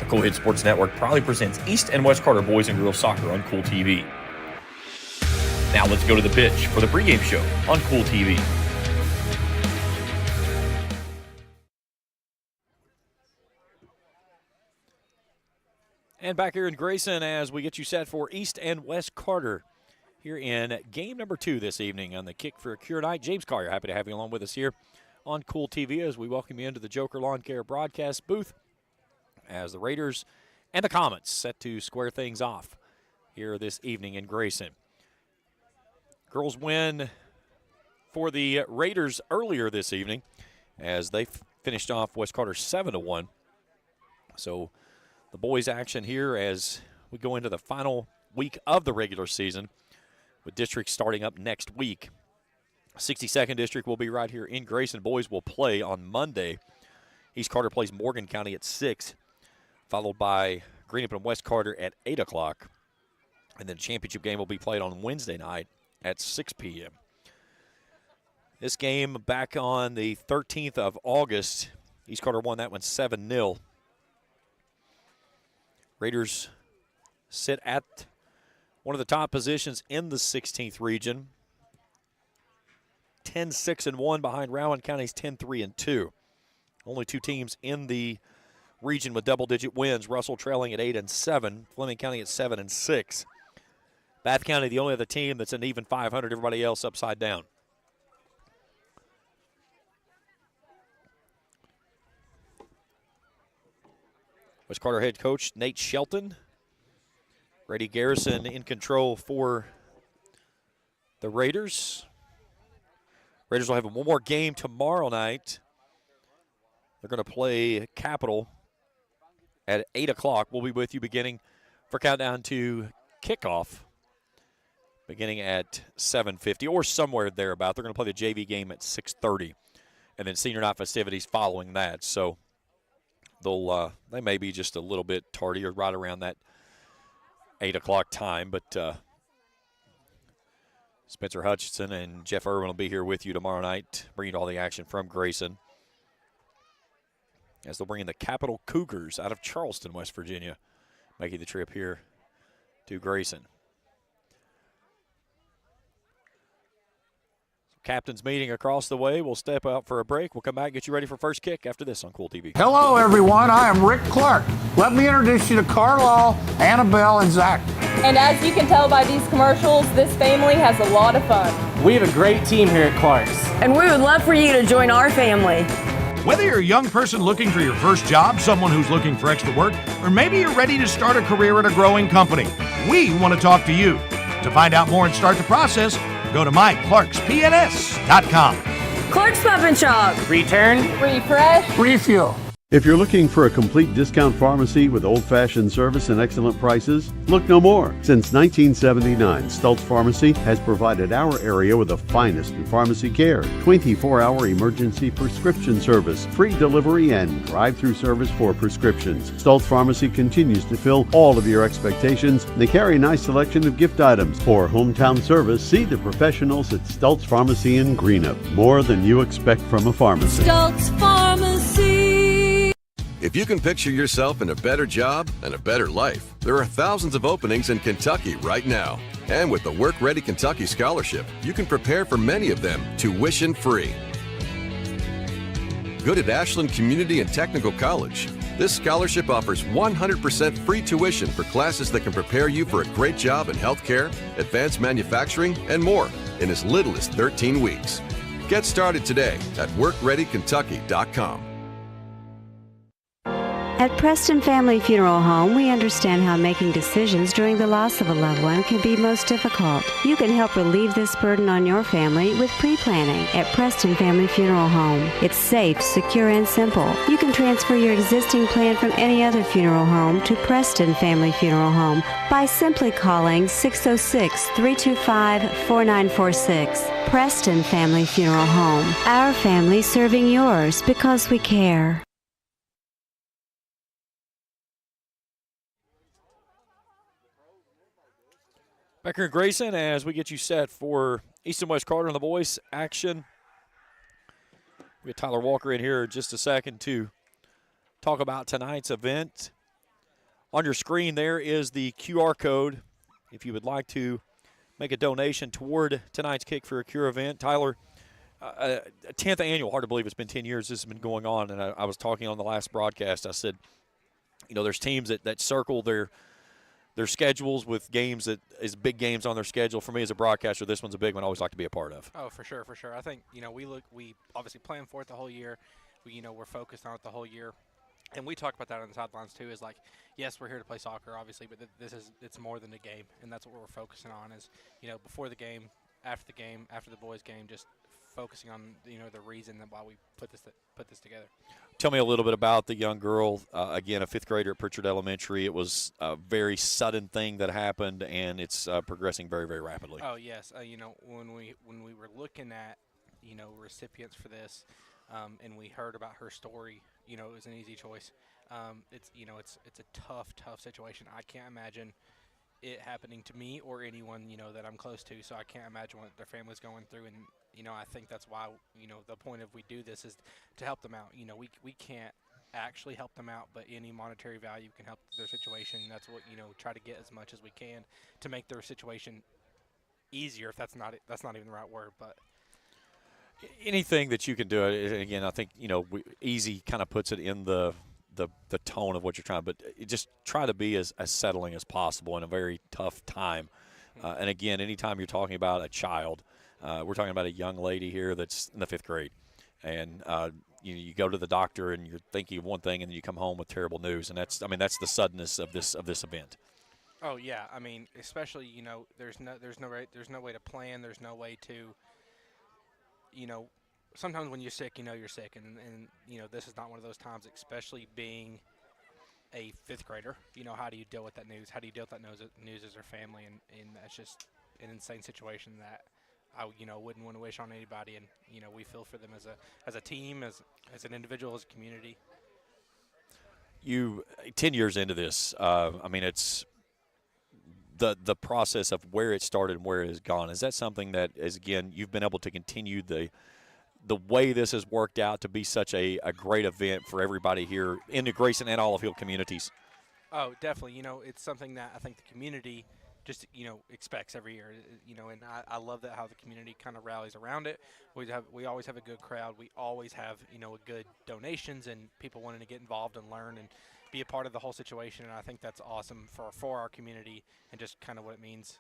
The Kool Sports Network proudly presents East and West Carter Boys and Girls Soccer on Kool TV. Now let's go to the pitch for the pregame show on Kool TV. And back here in Grayson as we get you set for East and West Carter here in game number 2 this evening on the Kick for a Cure night. James Collier, happy to have you along with us here on Kool TV as we welcome you into the Joker Lawn Care broadcast booth as the Raiders and the Comets set to square things off here this evening in Grayson. Girls win for the Raiders earlier this evening as they finished off West Carter 7-1. So the boys' action here as we go into the final week of the regular season with districts starting up next week. 62nd District will be right here in Grayson. Boys will play on Monday. East Carter plays Morgan County at 6, followed by Greenup and West Carter at 8 o'clock. And then the championship game will be played on Wednesday night at 6 p.m. This game back on the 13th of August, East Carter won that one 7-0. Raiders sit at one of the top positions in the 16th region. 10-6-1 behind Rowan County's 10-3-2. Only 2 teams in the region with double-digit wins. Russell trailing at 8-7. Fleming County at 7-6. Bath County, the only other team that's an even 500. Everybody else upside down. West Carter head coach Nate Shelton. Grady Garrison in control for the Raiders. Raiders will have one more game tomorrow night. They're going to play Capital at 8 o'clock. We'll be with you beginning for countdown to kickoff beginning at 7:50 or somewhere thereabout. They're going to play the JV game at 6:30 and then senior night festivities following that. So they may be just a little bit tardy or right around that 8 o'clock time, but Spencer Hutchinson and Jeff Irwin will be here with you tomorrow night, bringing all the action from Grayson as they'll bring in the Capital Cougars out of Charleston, West Virginia, making the trip here to Grayson. Captain's meeting across the way. We'll step out for a break. We'll come back and get you ready for first kick after this on Kool TV. Hello, everyone. I am Rick Clark. Let me introduce you to Carlisle, Annabelle, and Zach. And as you can tell by these commercials, this family has a lot of fun. We have a great team here at Clark's. And we would love for you to join our family. Whether you're a young person looking for your first job, someone who's looking for extra work, or maybe you're ready to start a career at a growing company, we want to talk to you. To find out more and start the process, go to myclarkspns.com. Clark's Pub and Shop. Return. Refresh. Refuel. If you're looking for a complete discount pharmacy with old-fashioned service and excellent prices, look no more. Since 1979, Stultz Pharmacy has provided our area with the finest in pharmacy care, 24-hour emergency prescription service, free delivery, and drive-through service for prescriptions. Stultz Pharmacy continues to fill all of your expectations. They carry a nice selection of gift items. For hometown service, see the professionals at Stultz Pharmacy in Greenup. More than you expect from a pharmacy. Stultz Pharmacy. If you can picture yourself in a better job and a better life, there are thousands of openings in Kentucky right now. And with the Work Ready Kentucky Scholarship, you can prepare for many of them tuition-free. Good at Ashland Community and Technical College. This scholarship offers 100% free tuition for classes that can prepare you for a great job in healthcare, advanced manufacturing, and more in as little as 13 weeks. Get started today at workreadykentucky.com. At Preston Family Funeral Home, we understand how making decisions during the loss of a loved one can be most difficult. You can help relieve this burden on your family with pre-planning at Preston Family Funeral Home. It's safe, secure, and simple. You can transfer your existing plan from any other funeral home to Preston Family Funeral Home by simply calling 606-325-4946. Preston Family Funeral Home. Our family serving yours because we care. Back here in Grayson as we get you set for East and West Carter and the boys action. We have Tyler Walker in here in just a second to talk about tonight's event. On your screen there is the QR code if you would like to make a donation toward tonight's Kick for a Cure event. Tyler, 10th annual, hard to believe it's been 10 years this has been going on, and I was talking on the last broadcast. I said, there's teams that circle their schedules with games that is big games on their schedule. For me as a broadcaster, this one's a big one I always like to be a part of. Oh, for sure. I think, we obviously plan for it the whole year. We're focused on it the whole year. And we talk about that on the sidelines too, is like, yes, we're here to play soccer, obviously, but it's more than a game, and that's what we're focusing on is, before the game, after the boys' game, just focusing on, the reason that why we put this together. Tell me a little bit about the young girl, again, a fifth grader at Pritchard Elementary. It was a very sudden thing that happened, and it's progressing very, very rapidly. Oh, yes. When we were looking at, recipients for this, and we heard about her story, it was an easy choice. It's a tough situation. I can't imagine it happening to me or anyone, that I'm close to, so I can't imagine what their family's going through, and, I think that's why, the point of we do this is to help them out. We can't actually help them out, but any monetary value can help their situation. That's what, try to get as much as we can to make their situation easier, if that's not even the right word, but anything that you can do. Again, I think, easy kind of puts it in the tone of what you're trying, but just try to be as settling as possible in a very tough time. And again, anytime you're talking about a child, we're talking about a young lady here that's in the fifth grade, and you go to the doctor and you're thinking of one thing, and then you come home with terrible news, and that's the suddenness of this event. Oh yeah, especially there's no way to plan. There's no way to sometimes when you're sick, you're sick, and this is not one of those times, especially being a fifth grader. How do you deal with that news? How do you deal with that news as their family? And that's just an insane situation that I wouldn't want to wish on anybody. And we feel for them as a team, as an individual, as a community. You 10 years into this, it's the process of where it started and where it has gone. Is that something that, as again, you've been able to continue the way this has worked out to be such a great event for everybody here in the Grayson and Olive Hill communities? Oh, definitely. It's something that I think the community just, expects every year, and I love that how the community kind of rallies around it. We always have a good crowd. We always have, a good donations and people wanting to get involved and learn and be a part of the whole situation. And I think that's awesome for our community and just kind of what it means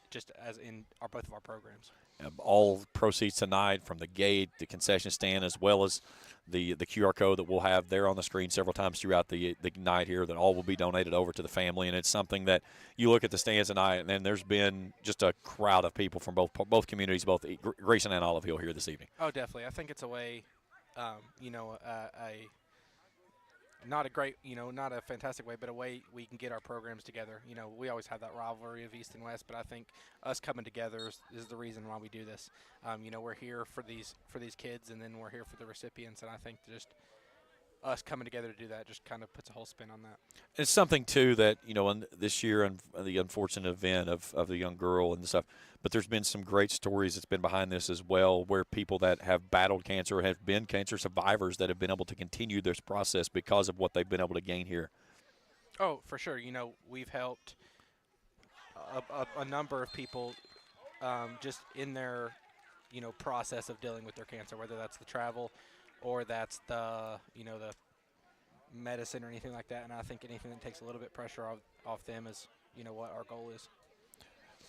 just as in both of our programs. All proceeds tonight from the gate, the concession stand, as well as the QR code that we'll have there on the screen several times throughout the night here, that all will be donated over to the family. And it's something that you look at the stands tonight, and there's been just a crowd of people from both communities, both Grayson and Olive Hill here this evening. Oh, definitely. I think it's a way, not a great, not a fantastic way, but a way we can get our programs together. We always have that rivalry of East and West, but I think us coming together is the reason why we do this. We're here for these kids, and then we're here for the recipients, and I think just us coming together to do that just kind of puts a whole spin on that. It's something, too, that, in this year and the unfortunate event of the young girl and stuff, but there's been some great stories that's been behind this as well, where people that have battled cancer, have been cancer survivors, that have been able to continue this process because of what they've been able to gain here. Oh, for sure. We've helped a number of people just in their, process of dealing with their cancer, whether that's the travel or that's the medicine or anything like that. And I think anything that takes a little bit pressure off them is, what our goal is.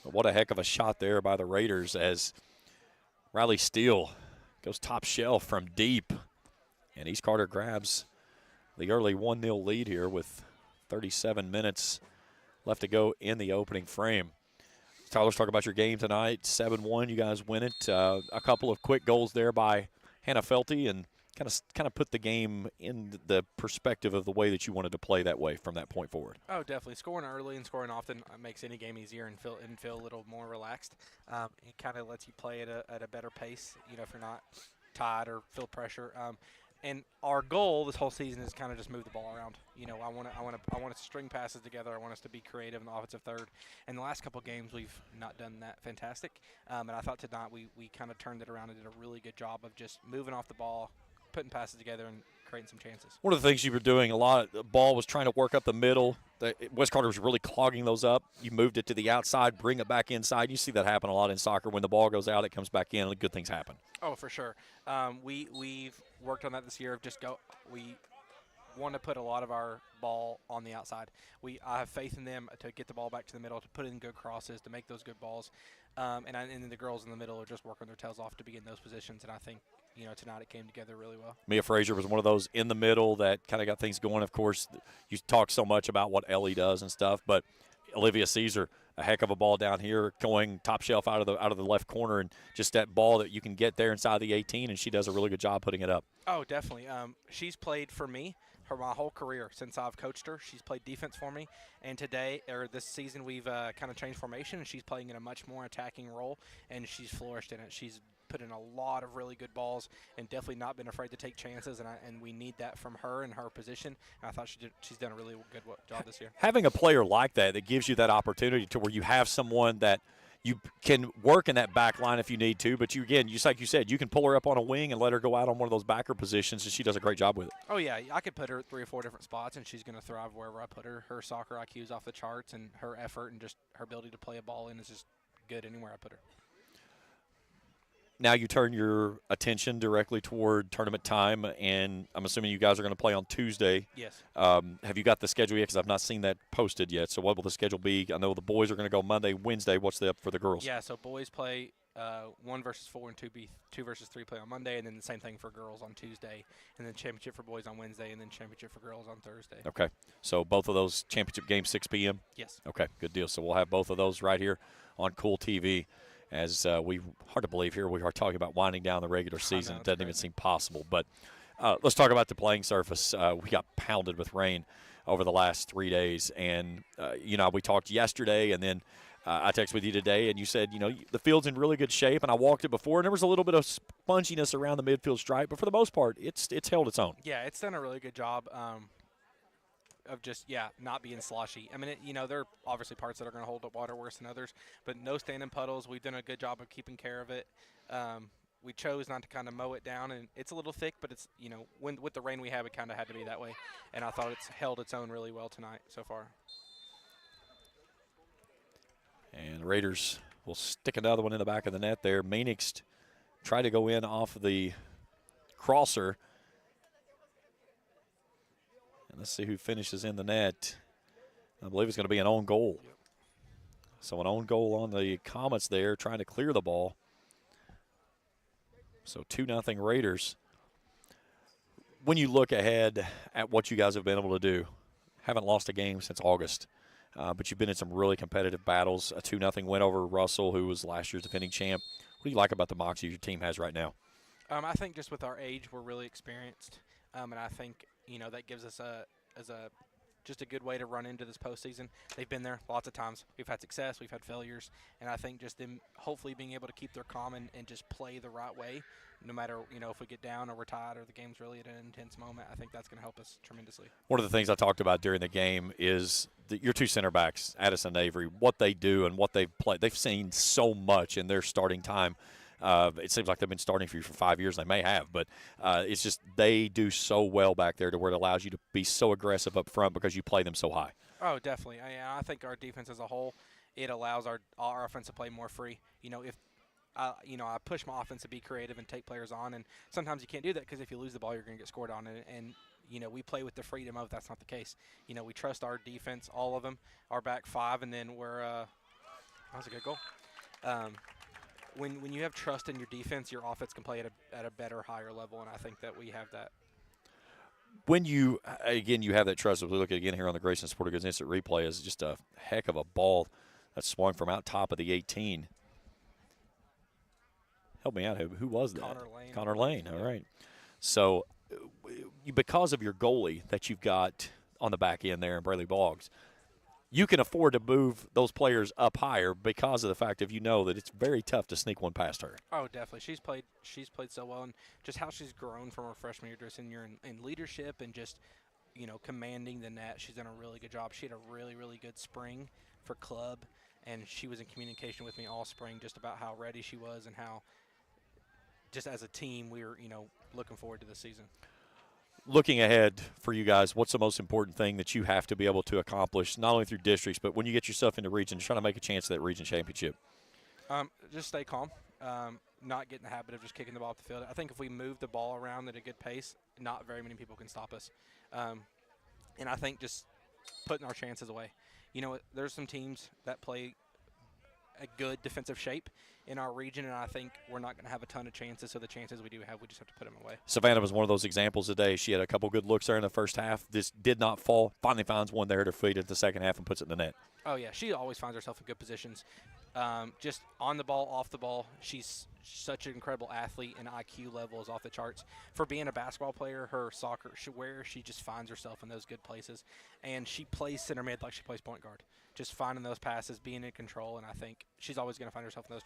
What a heck of a shot there by the Raiders as Riley Steele goes top shelf from deep. And East Carter grabs the early 1-0 lead here with 37 minutes left to go in the opening frame. Tyler, let's talk about your game tonight. 7-1, you guys win it. A couple of quick goals there by Hannah Felty, and kind of put the game in the perspective of the way that you wanted to play that way from that point forward. Oh, definitely. Scoring early and scoring often makes any game easier and feel a little more relaxed. It kind of lets you play at a better pace, if you're not tied or feel pressure. And our goal this whole season is kind of just move the ball around. I want us to string passes together. I want us to be creative in the offensive third. And the last couple of games, we've not done that fantastic. And I thought tonight we kind of turned it around and did a really good job of just moving off the ball, putting passes together, and creating some chances. One of the things you were doing a lot, the ball was trying to work up the middle. West Carter was really clogging those up. You moved it to the outside, bring it back inside. You see that happen a lot in soccer. When the ball goes out, it comes back in, and good things happen. Oh, for sure. We've worked on that this year. We want to put a lot of our ball on the outside. I have faith in them to get the ball back to the middle, to put in good crosses, to make those good balls. And then the girls in the middle are just working their tails off to be in those positions. And I think, tonight it came together really well. Mia Frazier was one of those in the middle that kind of got things going. Of course, you talk so much about what Ellie does and stuff, but Olivia Caesar, a heck of a ball down here, going top shelf out of the left corner, and just that ball that you can get there inside the 18, and she does a really good job putting it up. Oh, definitely. She's played for me my whole career since I've coached her. She's played defense for me, and this season we've kind of changed formation, and she's playing in a much more attacking role, and she's flourished in it. She's put in a lot of really good balls and definitely not been afraid to take chances, and we need that from her in her position. And I thought she's done a really good job this year. Having a player like that gives you that opportunity to where you have someone that you can work in that back line if you need to, but just like you said, you can pull her up on a wing and let her go out on one of those backer positions, and she does a great job with it. Oh, yeah. I could put her at 3 or 4 different spots, and she's going to thrive wherever I put her. Her soccer IQ is off the charts, and her effort and just her ability to play a ball in is just good anywhere I put her. Now you turn your attention directly toward tournament time, and I'm assuming you guys are going to play on Tuesday. Yes. Have you got the schedule yet? Because I've not seen that posted yet. So what will the schedule be? I know the boys are going to go Monday, Wednesday. What's up for the girls? Yeah, so boys play 1 versus 4 and 2 versus 3 play on Monday, and then the same thing for girls on Tuesday, and then championship for boys on Wednesday, and then championship for girls on Thursday. Okay. So both of those championship games 6 p.m.? Yes. Okay, good deal. So we'll have both of those right here on Kool TV. As hard to believe here, we are talking about winding down the regular season. It doesn't even seem possible. But let's talk about the playing surface. We got pounded with rain over the last 3 days. And, we talked yesterday, and then I texted with you today, and you said, the field's in really good shape. And I walked it before, and there was a little bit of sponginess around the midfield stripe. But for the most part, it's held its own. Yeah, it's done a really good job of just, not being sloshy. I mean, there are obviously parts that are going to hold up water worse than others, but no standing puddles. We've done a good job of keeping care of it. We chose not to kind of mow it down, and it's a little thick, but it's, with the rain we have, it kind of had to be that way. And I thought it's held its own really well tonight so far. And the Raiders will stick another one in the back of the net there. Meanix tried to go in off the crosser. And let's see who finishes in the net. I believe it's going to be an own goal. Yep. So an own goal on the Comets there, trying to clear the ball. So 2-0 Raiders. When you look ahead at what you guys have been able to do, haven't lost a game since August, but you've been in some really competitive battles. A 2-0 win over Russell, who was last year's defending champ. What do you like about the moxie your team has right now? I think just with our age, we're really experienced, and I think that gives us just a good way to run into this postseason. They've been there lots of times. We've had success, we've had failures, and I think just them hopefully being able to keep their calm and just play the right way, no matter if we get down or we're tied or the game's really at an intense moment. I think that's going to help us tremendously. One of the things I talked about during the game is your two center backs, Addison and Avery, what they do and what they've played. They've seen so much in their starting time. It seems like they've been starting for you for 5 years. They may have, but it's just they do so well back there to where it allows you to be so aggressive up front because you play them so high. Oh, definitely. I think our defense as a whole, it allows our offense to play more free. If I push my offense to be creative and take players on, and sometimes you can't do that because if you lose the ball, you're going to get scored on. And we play with the freedom of that's not the case. We trust our defense, all of them, our back five, and then we're that was a good goal. When you have trust in your defense, your offense can play at a better, higher level, and I think that we have that. When you have that trust. If we look at again here on the Grayson Sporting Goods Instant Replay, is just a heck of a ball that swung from out top of the 18. Help me out. Who was that? Connor Lane. All right. So because of your goalie that you've got on the back end there in Braley Boggs, you can afford to move those players up higher because of the fact that that it's very tough to sneak one past her. Oh, definitely. She's played so well, and just how she's grown from her freshman year to her senior in leadership and just, commanding the net. She's done a really good job. She had a really, really good spring for club, and she was in communication with me all spring just about how ready she was and how just as a team we were, looking forward to this season. looking ahead for you guys, what's the most important thing that you have to be able to accomplish, not only through districts, but when you get yourself into regions, trying to make a chance at that region championship? Just stay calm. Not get in the habit of just kicking the ball up the field. I think if we move the ball around at a good pace, not very many people can stop us. And I think just putting our chances away. You know, there's some teams that play a good defensive shape in our region, and I think we're not going to have a ton of chances. So the chances we do have, we just have to put them away. Savannah was one of those examples today. She had a couple good looks there in the first half. This did not fall. Finally finds one there to feed it the second half and puts it in the net. Oh, yeah. She always finds herself in good positions. Just on the ball, off the ball. She's such an incredible athlete, and IQ level is off the charts. For being a basketball player, her soccer, she just finds herself in those good places. And she plays center mid like she plays point guard. Just finding those passes, being in control, and I think she's always going to find herself in those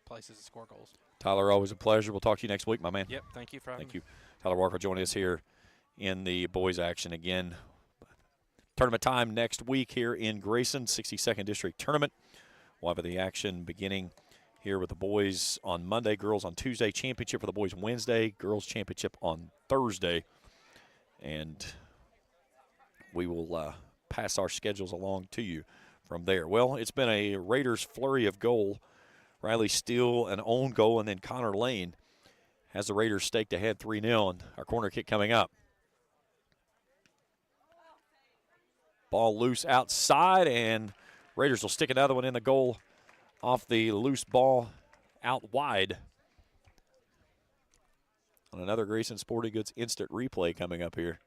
places to score goals. Tyler, always a pleasure. We'll talk to you next week, my man. Yep, thank you for having me. Thank you. Tyler Walker joining us here in the boys action again. Tournament time next week here in Grayson, 62nd District Tournament. We'll have the action beginning here with the boys on Monday, girls on Tuesday, championship for the boys Wednesday, girls championship on Thursday. And we will pass our schedules along to you from there. Well, it's been a Raiders flurry of goal. Riley Steele, an own goal, and then Connor Lane has the Raiders staked ahead 3-0, and our corner kick coming up. Ball loose outside, and Raiders will stick another one in the goal off the loose ball out wide. On another Grayson Sporting Goods instant replay coming up here.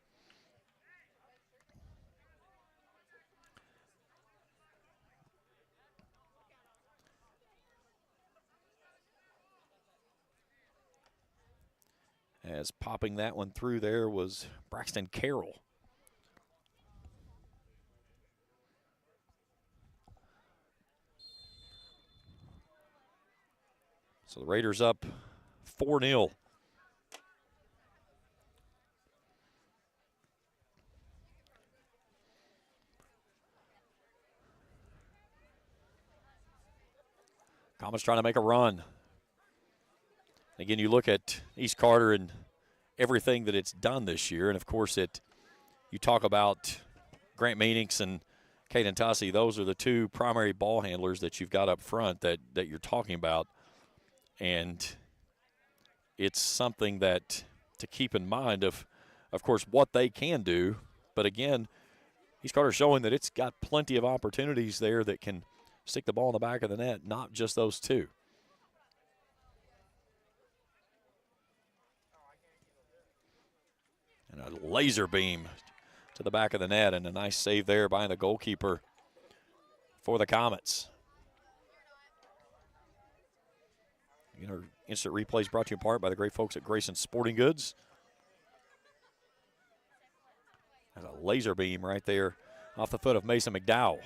As popping that one through there was Braxton Carroll. So the Raiders up 4-0. Comets trying to make a run. Again, you look at East Carter and everything that it's done this year, and of course you talk about Grant Meanix and Caden Tussey. Those are the two primary ball handlers that you've got up front that you're talking about. And it's something that to keep in mind of course, what they can do. But again, East Carter showing that it's got plenty of opportunities there that can stick the ball in the back of the net, not just those two. And a laser beam to the back of the net, and a nice save there by the goalkeeper for the Comets. You know, instant replays brought to you in part by the great folks at Grayson Sporting Goods. There's a laser beam right there off the foot of Mason McDowell.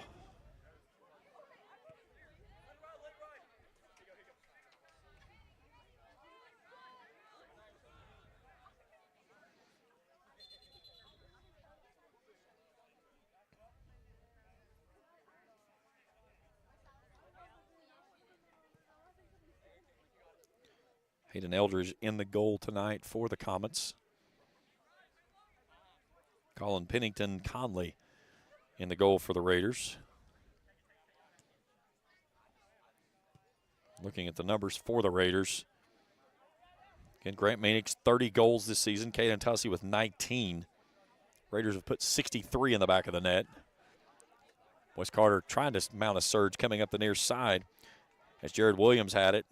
Hayden Eldridge in the goal tonight for the Comets. Colin Pennington Conley in the goal for the Raiders. Looking at the numbers for the Raiders. Again, Grant Meanix, 30 goals this season. Caden Tussey with 19. Raiders have put 63 in the back of the net. West Carter trying to mount a surge coming up the near side as Jared Williams had it.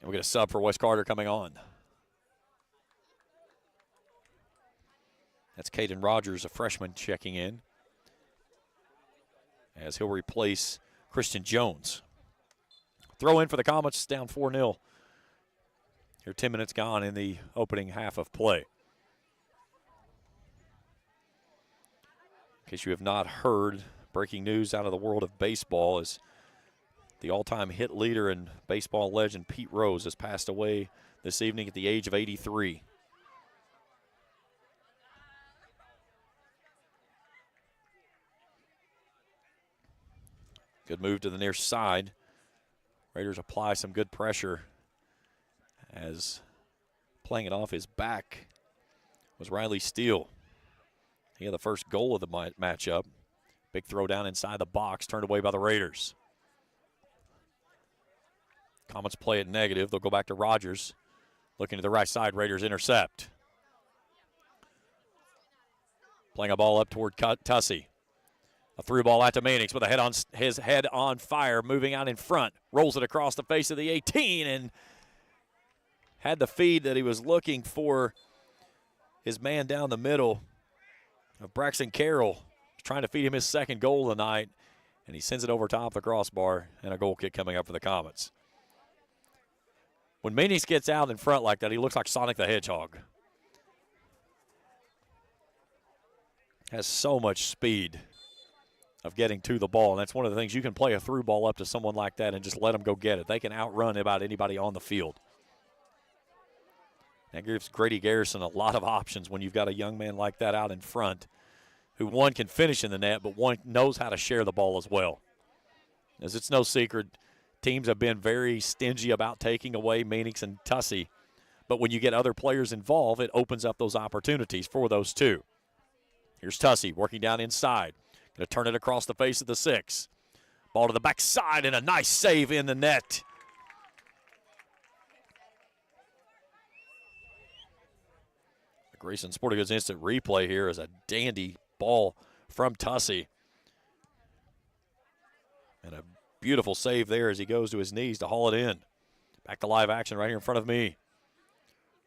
And we get a sub for West Carter coming on. That's Caden Rogers, a freshman, checking in, as he'll replace Christian Jones. Throw in for the Comets, down 4-0. Here 10 minutes gone in the opening half of play. In case you have not heard, breaking news out of the world of baseball is the all-time hit leader and baseball legend Pete Rose has passed away this evening at the age of 83. Good move to the near side. Raiders apply some good pressure as playing it off his back was Riley Steele. He had the first goal of the matchup. Big throw down inside the box, turned away by the Raiders. Comets play it negative. They'll go back to Rogers. Looking to the right side, Raiders intercept. Playing a ball up toward Tussey. A through ball out to Mannix with his head on fire, moving out in front. Rolls it across the face of the 18 and had the feed that he was looking for. His man down the middle of Braxton Carroll, trying to feed him his second goal of the night, and he sends it over top the crossbar, and a goal kick coming up for the Comets. When Mannix gets out in front like that, he looks like Sonic the Hedgehog. Has so much speed of getting to the ball, and that's one of the things. You can play a through ball up to someone like that and just let them go get it. They can outrun about anybody on the field. That gives Grady Garrison a lot of options when you've got a young man like that out in front who, one, can finish in the net, but one knows how to share the ball as well. As it's no secret, teams have been very stingy about taking away Mannix and Tussey, but when you get other players involved, it opens up those opportunities for those two. Here's Tussey working down inside. Going to turn it across the face of the 6. Ball to the backside and a nice save in the net. The Grayson Sporting Goods instant replay here is a dandy ball from Tussey. And a beautiful save there as he goes to his knees to haul it in. Back to live action right here in front of me.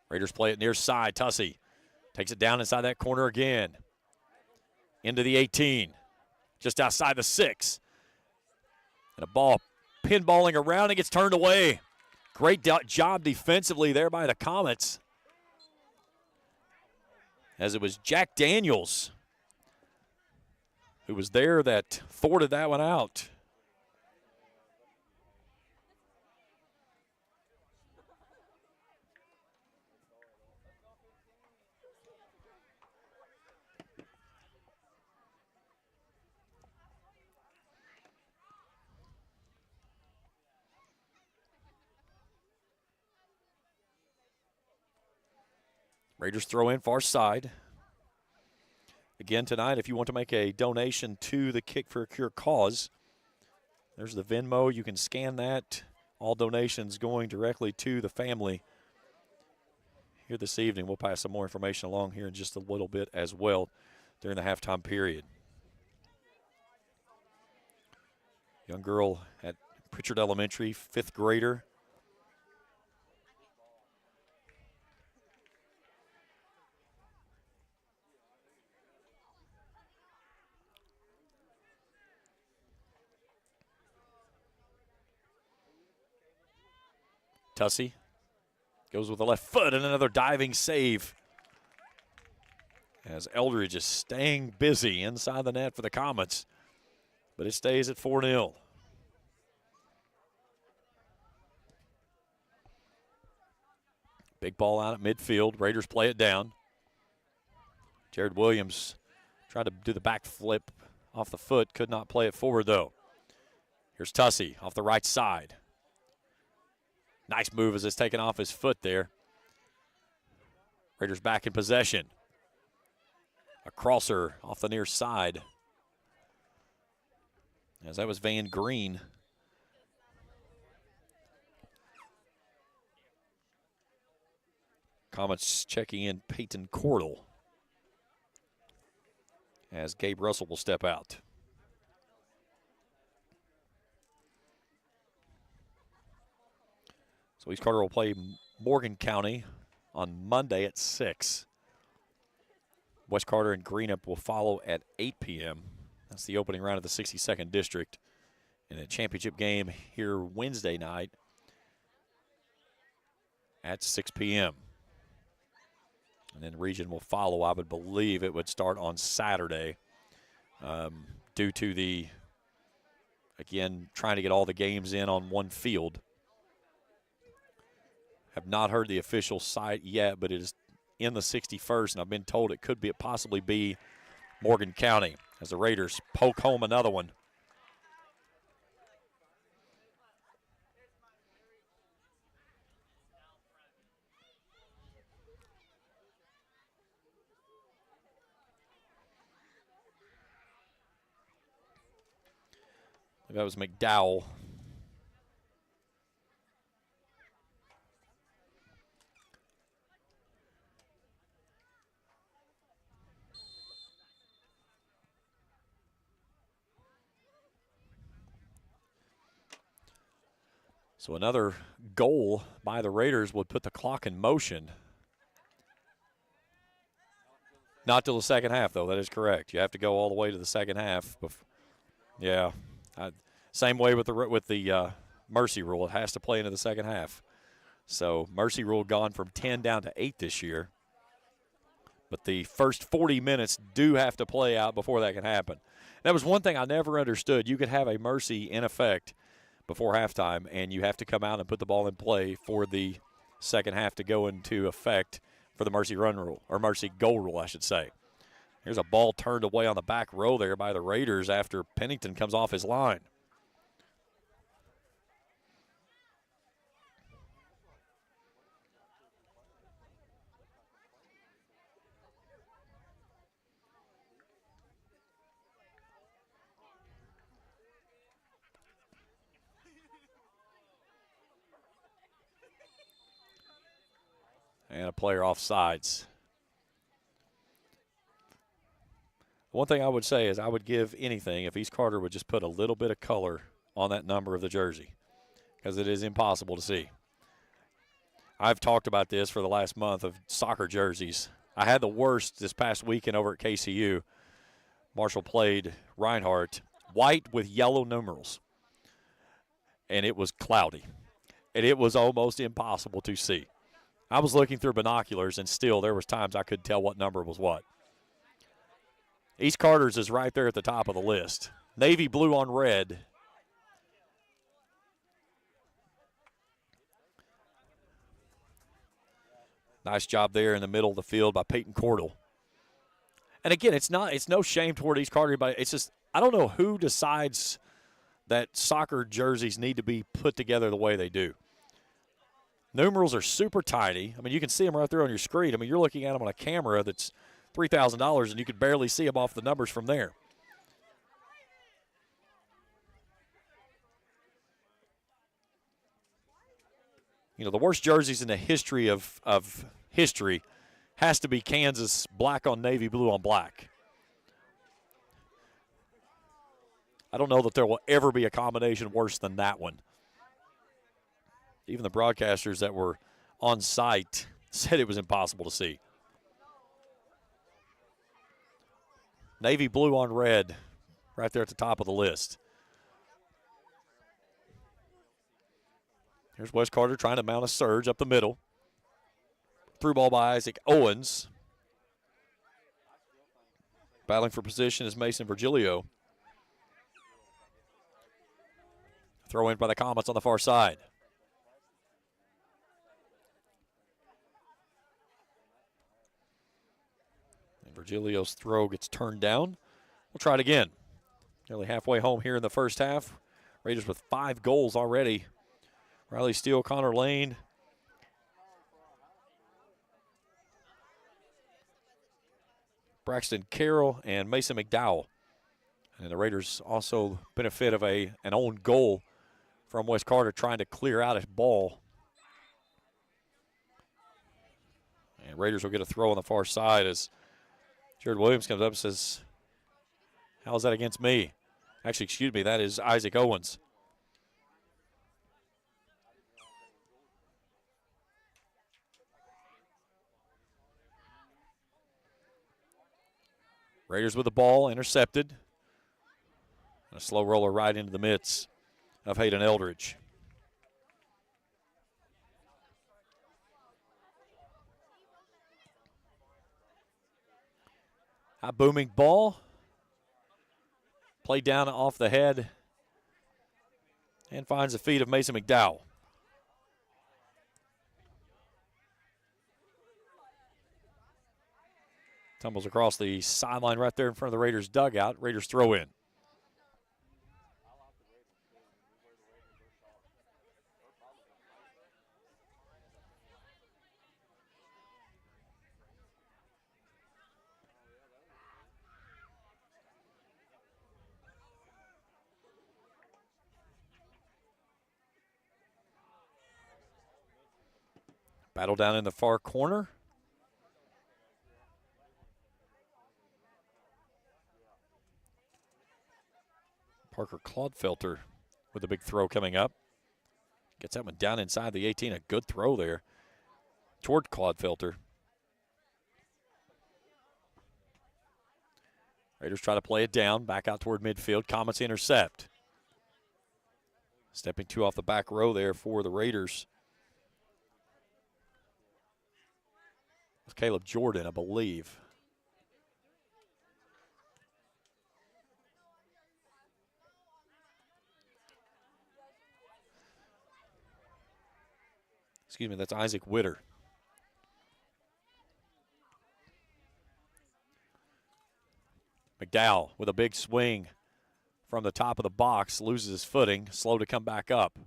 Raiders play it near side. Tussey takes it down inside that corner again. Into the 18. Just outside the 6. And a ball pinballing around and gets turned away. Great job defensively there by the Comets. As it was Jack Daniels who was there that thwarted that one out. Raiders throw in far side. Again tonight, if you want to make a donation to the Kick for a Cure cause, there's the Venmo. You can scan that. All donations going directly to the family here this evening. We'll pass some more information along here in just a little bit as well during the halftime period. Young girl at Pritchard Elementary, 5th grader. Tussey goes with the left foot and another diving save. As Eldridge is staying busy inside the net for the Comets, but it stays at 4-0. Big ball out at midfield. Raiders play it down. Jared Williams tried to do the back flip off the foot, could not play it forward though. Here's Tussey off the right side. Nice move as it's taken off his foot there. Raiders back in possession. A crosser off the near side. As that was Van Green. Comets checking in Peyton Cordell. As Gabe Russell will step out. So East Carter will play Morgan County on Monday at 6. West Carter and Greenup will follow at 8 p.m. That's the opening round of the 62nd District. And a championship game here Wednesday night at 6 p.m. And then region will follow. I would believe it would start on Saturday due to the, again, trying to get all the games in on one field. Have not heard the official site yet, but it is in the 61st, and I've been told it could possibly be Morgan County as the Raiders poke home another one. That was McDowell. So another goal by the Raiders would put the clock in motion. Not till the second half, though. That is correct. You have to go all the way to the second half. Yeah. Same way with the mercy rule. It has to play into the second half. So mercy rule gone from 10 down to 8 this year. But the first 40 minutes do have to play out before that can happen. That was one thing I never understood. You could have a mercy in effect before halftime, and you have to come out and put the ball in play for the second half to go into effect for the mercy run rule, or mercy goal rule, I should say. Here's a ball turned away on the back row there by the Raiders after Pennington comes off his line. And a player offsides. One thing I would say is I would give anything if East Carter would just put a little bit of color on that number of the jersey, because it is impossible to see. I've talked about this for the last month of soccer jerseys. I had the worst this past weekend over at KCU. Marshall played Reinhardt, white with yellow numerals, and it was cloudy, and it was almost impossible to see. I was looking through binoculars, and still there was times I couldn't tell what number was what. East Carter's is right there at the top of the list. Navy blue on red. Nice job there in the middle of the field by Peyton Cordell. And again, it's no shame toward East Carter, but it's just I don't know who decides that soccer jerseys need to be put together the way they do. Numerals are super tiny. I mean, you can see them right there on your screen. I mean, you're looking at them on a camera that's $3,000, and you could barely see them off the numbers from there. You know, the worst jerseys in the history of history has to be Kansas black on navy, blue on black. I don't know that there will ever be a combination worse than that one. Even the broadcasters that were on site said it was impossible to see. Navy blue on red, right there at the top of the list. Here's Wes Carter trying to mount a surge up the middle. Through ball by Isaac Owens. Battling for position is Mason Virgilio. Throw in by the Comets on the far side. Virgilio's throw gets turned down. We'll try it again. Nearly halfway home here in the first half. Raiders with 5 goals already. Riley Steele, Connor Lane. Braxton Carroll and Mason McDowell. And the Raiders also benefit of an own goal from Wes Carter trying to clear out his ball. And Raiders will get a throw on the far side as Jared Williams comes up and says, "How is that against me?" Actually, excuse me, that is Isaac Owens. Raiders with the ball, intercepted. A slow roller right into the midst of Hayden Eldridge. High booming ball. Played down off the head. And finds the feet of Mason McDowell. Tumbles across the sideline right there in front of the Raiders' dugout. Raiders throw in. Battle down in the far corner. Parker Clodfelter with a big throw coming up. Gets that one down inside the 18. A good throw there toward Clodfelter. Raiders try to play it down, back out toward midfield. Comets intercept. Stepping two off the back row there for the Raiders. It's Caleb Jordan, I believe. Excuse me, that's Isaac Witter. McDowell with a big swing from the top of the box, loses his footing, slow to come back up.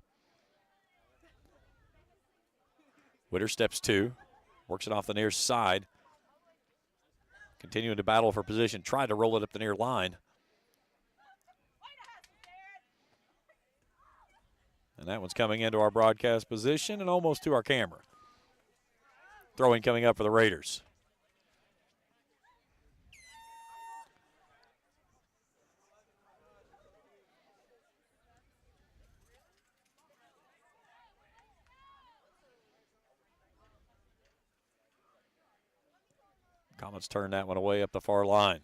Witter steps two, works it off the near side. Continuing to battle for position, tried to roll it up the near line. And that one's coming into our broadcast position and almost to our camera. Throwing coming up for the Raiders. Comets turn that one away up the far line.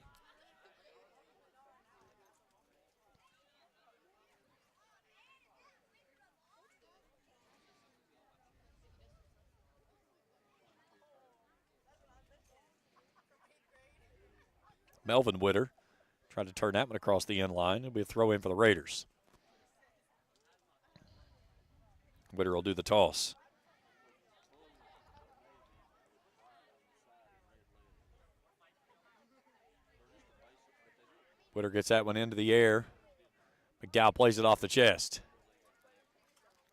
Melvin Witter tried to turn that one across the end line. It'll be a throw in for the Raiders. Witter will do the toss. Witter gets that one into the air. McDowell plays it off the chest.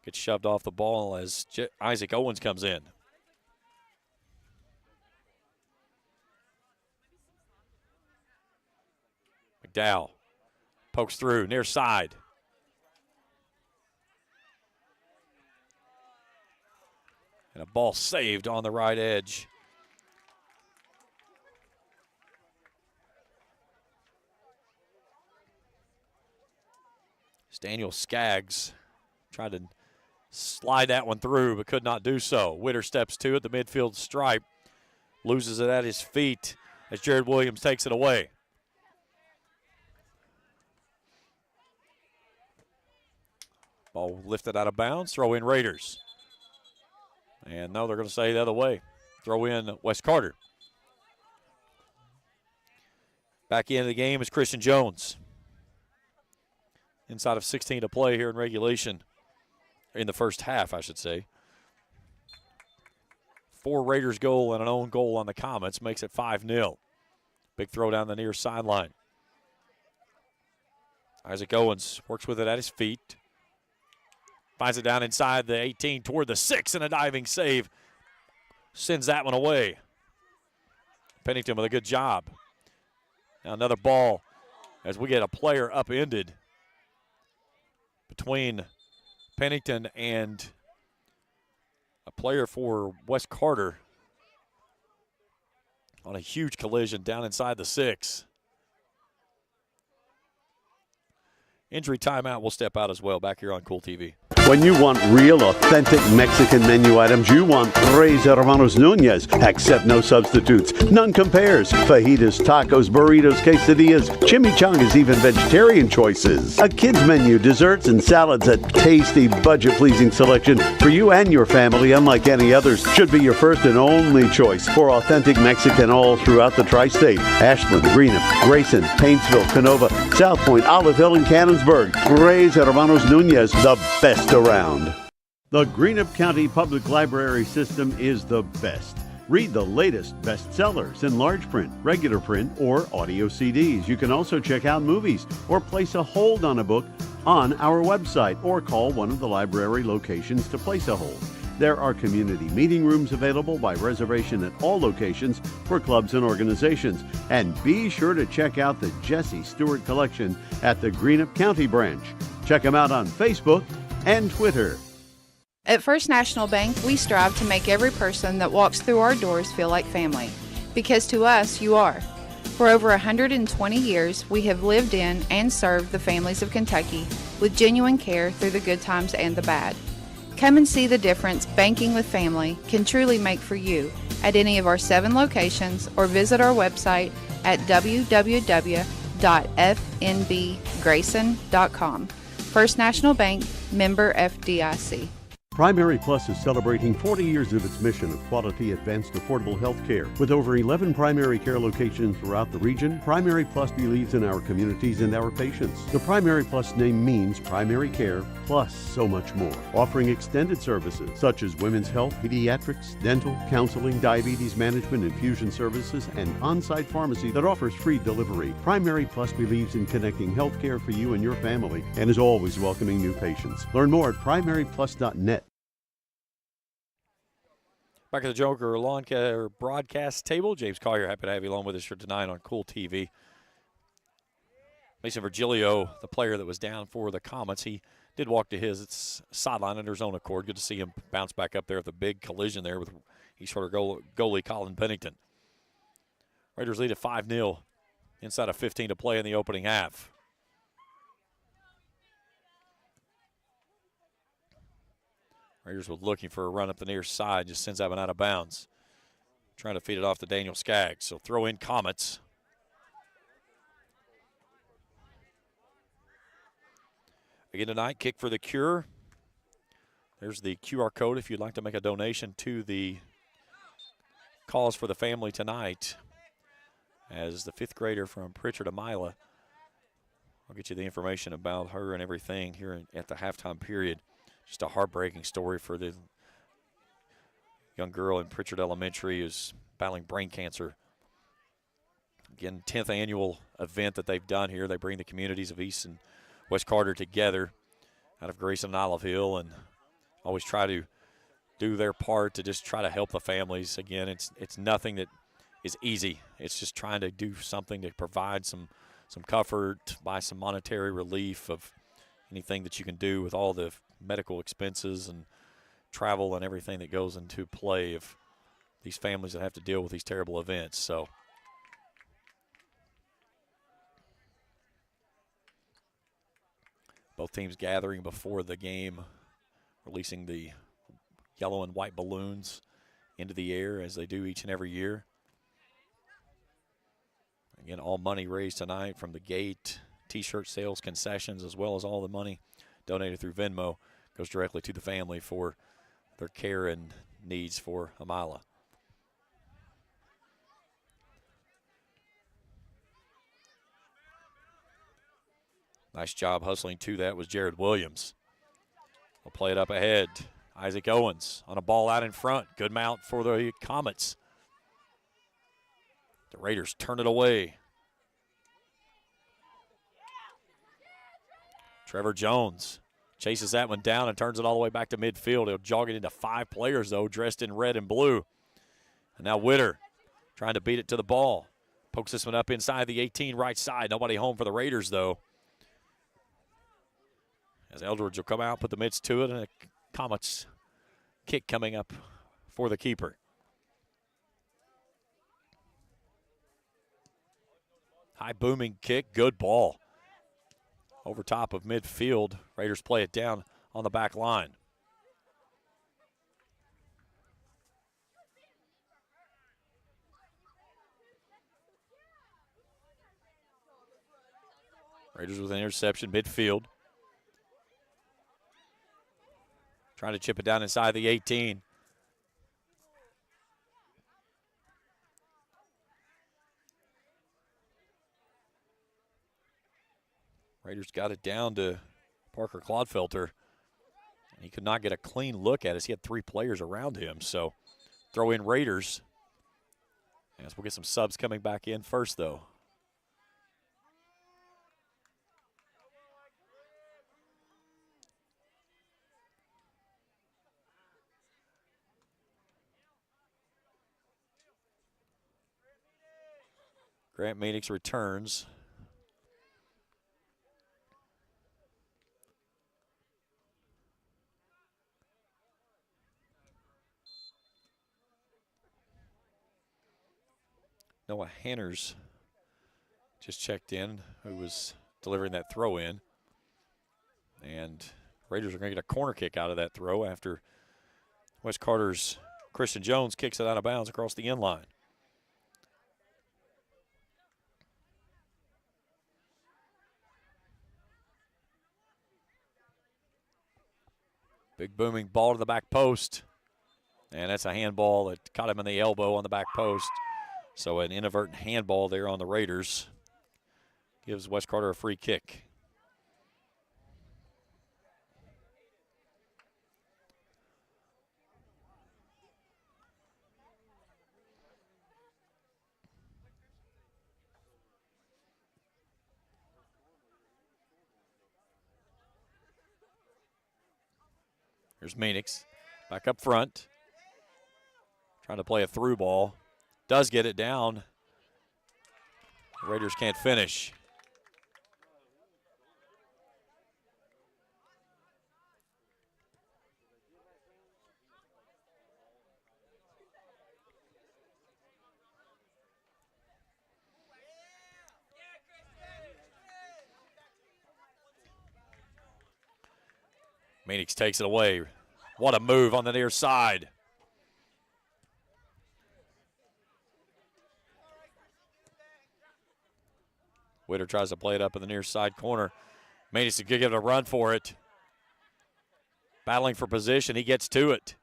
Gets shoved off the ball as Isaac Owens comes in. McDowell pokes through, near side. And a ball saved on the right edge. Daniel Skaggs tried to slide that one through but could not do so. Witter steps two at the midfield stripe. Loses it at his feet as Jared Williams takes it away. Ball lifted out of bounds. Throw in Raiders. And no, they're going to say the other way. Throw in Wes Carter. Back into the game is Christian Jones. Inside of 16 to play here in regulation. In the first half, I should say. 4 Raiders goal and an own goal on the Comets makes it 5-0. Big throw down the near sideline. Isaac Owens works with it at his feet. Finds it down inside the 18 toward the 6 and a diving save. Sends that one away. Pennington with a good job. Now another ball as we get a player upended between Pennington and a player for Wes Carter on a huge collision down inside the 6. Injury timeout will step out as well back here on Kool TV. When you want real, authentic Mexican menu items, you want Tres Hermanos Nunez. Accept no substitutes. None compares. Fajitas, tacos, burritos, quesadillas, chimichangas, even vegetarian choices. A kids menu, desserts and salads, a tasty, budget-pleasing selection for you and your family, unlike any others. Should be your first and only choice for authentic Mexican all throughout the tri-state. Ashland, Greenup, Grayson, Paintsville, Canova, South Point, Olive Hill, and Cannonsburg. Tres Hermanos Nunez, the best around. The Greenup County Public Library system is the best. Read the latest bestsellers in large print, regular print, or audio CDs. You can also check out movies or place a hold on a book on our website or call one of the library locations to place a hold. There are community meeting rooms available by reservation at all locations for clubs and organizations. And be sure to check out the Jesse Stewart collection at the Greenup County branch. Check them out on Facebook and Twitter. At First National Bank, we strive to make every person that walks through our doors feel like family, because to us, you are. For over 120 years, we have lived in and served the families of Kentucky with genuine care through the good times and the bad. Come and see the difference banking with family can truly make for you at any of our 7 locations, or visit our website at www.fnbgrayson.com. First National Bank, member FDIC. Primary Plus is celebrating 40 years of its mission of quality, advanced, affordable health care. With over 11 primary care locations throughout the region, Primary Plus believes in our communities and our patients. The Primary Plus name means primary care plus so much more, offering extended services such as women's health, pediatrics, dental, counseling, diabetes management, infusion services, and on-site pharmacy that offers free delivery. Primary Plus believes in connecting health care for you and your family and is always welcoming new patients. Learn more at primaryplus.net. Back at the Joker Lawn Care broadcast table, James Collier, happy to have you along with us here tonight on Kool TV. Mason Virgilio, the player that was down for the Comets, he did walk to his sideline under his own accord. Good to see him bounce back up there with a big collision there with East Charter goalie Colin Pennington. Raiders lead at 5-0 inside of 15 to play in the opening half. Raiders were looking for a run up the near side, just sends that one out of bounds. Trying to feed it off to Daniel Skaggs. So throw in Comets. Again tonight, Kick for the Cure. There's the QR code if you'd like to make a donation to the cause for the family tonight. As the 5th grader from Pritchard, Amila, I'll get you the information about her and everything here at the halftime period. Just a heartbreaking story for the young girl in Pritchard Elementary who's battling brain cancer. Again, 10th annual event that they've done here. They bring the communities of East and West Carter together out of Grayson and Olive Hill, and always try to do their part to just try to help the families. Again, it's nothing that is easy. It's just trying to do something to provide some comfort, buy some monetary relief of anything that you can do with all the medical expenses and travel and everything that goes into play of these families that have to deal with these terrible events. So both teams gathering before the game, releasing the yellow and white balloons into the air as they do each and every year. Again, all money raised tonight from the gate, T-shirt sales, concessions, as well as all the money donated through Venmo goes directly to the family for their care and needs for Amila. Nice job hustling to that was Jared Williams. We'll play it up ahead. Isaac Owens on a ball out in front. Good mount for the Comets. The Raiders turn it away. Trevor Jones chases that one down and turns it all the way back to midfield. He'll jog it into 5 players, though, dressed in red and blue. And now Witter trying to beat it to the ball. Pokes this one up inside the 18 right side. Nobody home for the Raiders, though. As Eldridge will come out, put the mitts to it, and a Comets kick coming up for the keeper. High booming kick, good ball. Over top of midfield, Raiders play it down on the back line. Raiders with an interception midfield. Trying to chip it down inside the 18. Raiders got it down to Parker Clodfelter. He could not get a clean look at us. He had 3 players around him. So throw in Raiders. As we'll get some subs coming back in first, though. Grant Meadix returns. Noah Hanners just checked in, who was delivering that throw in. And Raiders are going to get a corner kick out of that throw after West Carter's Christian Jones kicks it out of bounds across the end line. Big booming ball to the back post. And that's a handball that caught him in the elbow on the back post. So an inadvertent handball there on the Raiders gives West Carter a free kick. Here's Meanix back up front. Trying to play a through ball. Does get it down. The Raiders can't finish. Meanix takes it away. What a move on the near side. Witter tries to play it up in the near side corner. Meanix to give it a run for it. Battling for position, he gets to it.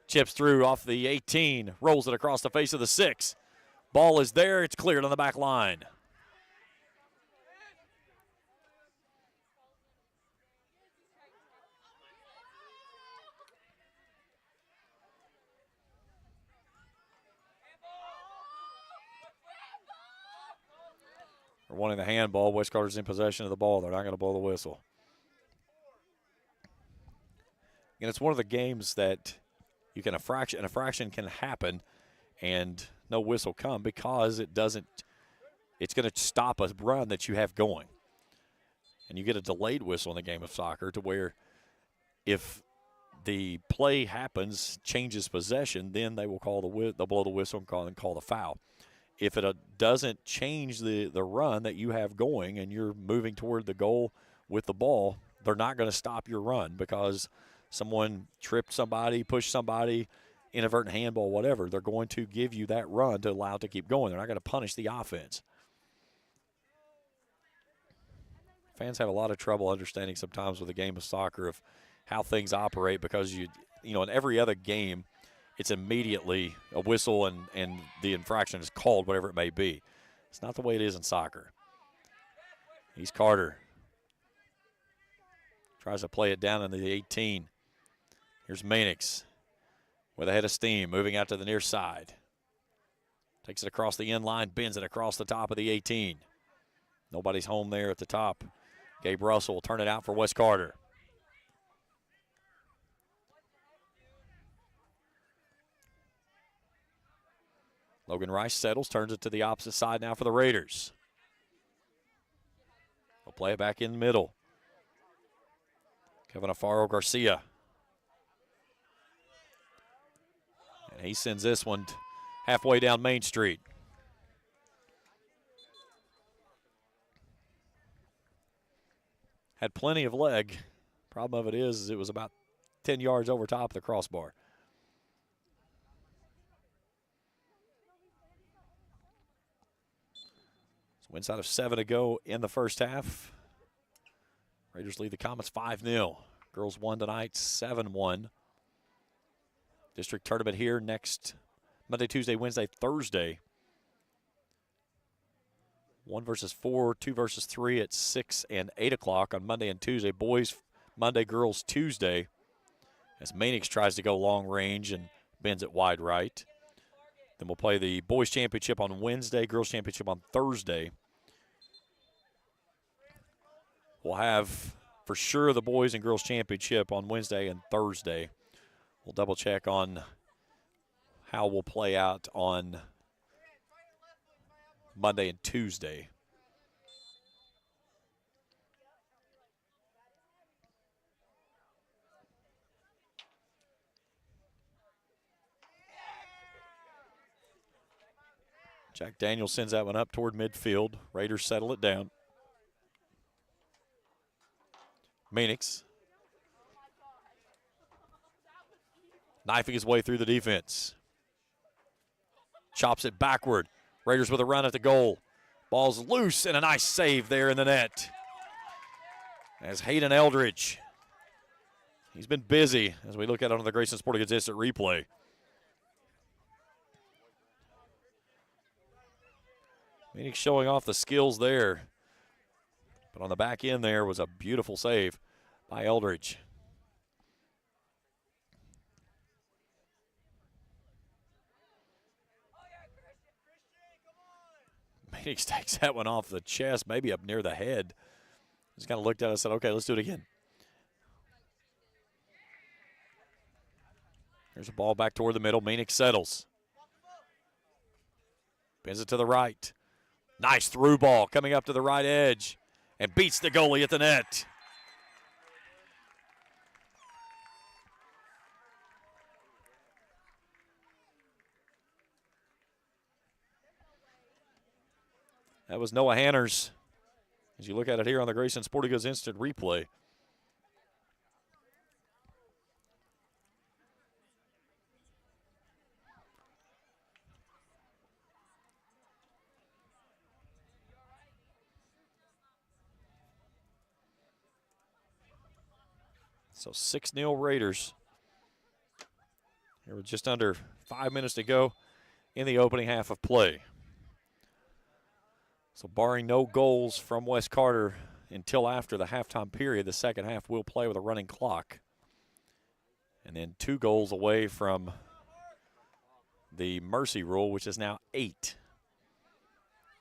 Chips through off the 18, rolls it across the face of the 6. Ball is there, it's cleared on the back line. They're wanting the handball. West Carter's in possession of the ball. They're not going to blow the whistle. And it's one of the games that you can a fraction can happen and no whistle come because it's going to stop a run that you have going. And you get a delayed whistle in the game of soccer to where if the play happens, changes possession, then they will they'll blow the whistle and call the foul. If it doesn't change the run that you have going and you're moving toward the goal with the ball, they're not going to stop your run because someone tripped somebody, pushed somebody, inadvertent handball, whatever. They're going to give you that run to allow it to keep going. They're not going to punish the offense. Fans have a lot of trouble understanding sometimes with the game of soccer of how things operate because, you know, in every other game, it's immediately a whistle and the infraction is called, whatever it may be. It's not the way it is in soccer. He's Carter. Tries to play it down in the 18. Here's Meanix with a head of steam, moving out to the near side. Takes it across the end line, bends it across the top of the 18. Nobody's home there at the top. Gabe Russell will turn it out for West Carter. Logan Rice settles, turns it to the opposite side now for the Raiders. They'll play it back in the middle. Kevin Afaro Garcia. And he sends this one halfway down Main Street. Had plenty of leg. Problem of it is it was about 10 yards over top of the crossbar. So inside of 7 to go in the first half. Raiders lead the Comets 5-0. Girls won tonight, 7-1. District tournament here next Monday, Tuesday, Wednesday, Thursday. 1 versus 4, 2 versus 3 at 6 and 8 o'clock on Monday and Tuesday. Boys Monday, girls Tuesday. As Meanix tries to go long range and bends it wide right. Then we'll play the boys championship on Wednesday, girls championship on Thursday. We'll have for sure the boys and girls championship on Wednesday and Thursday. We'll double check on how we'll play out on Monday and Tuesday. Jack Daniels sends that one up toward midfield. Raiders settle it down. Meanix knifing his way through the defense. Chops it backward. Raiders with a run at the goal. Ball's loose and a nice save there in the net. As Hayden Eldridge, he's been busy as we look at it on the Grayson Sporting Goods Instant Replay. Meanix showing off the skills there. But on the back end there was a beautiful save by Eldridge. Meanix takes that one off the chest, maybe up near the head. Just kind of looked at it and said, okay, let's do it again. There's a ball back toward the middle. Meanix settles. Bends it to the right. Nice through ball coming up to the right edge and beats the goalie at the net. That was Noah Hanners. As you look at it here on the Grayson Sporting Goods Instant Replay. So 6-0 Raiders. Here with just under 5 minutes to go in the opening half of play. So barring no goals from West Carter until after the halftime period, the second half will play with a running clock. And then 2 goals away from the mercy rule, which is now 8.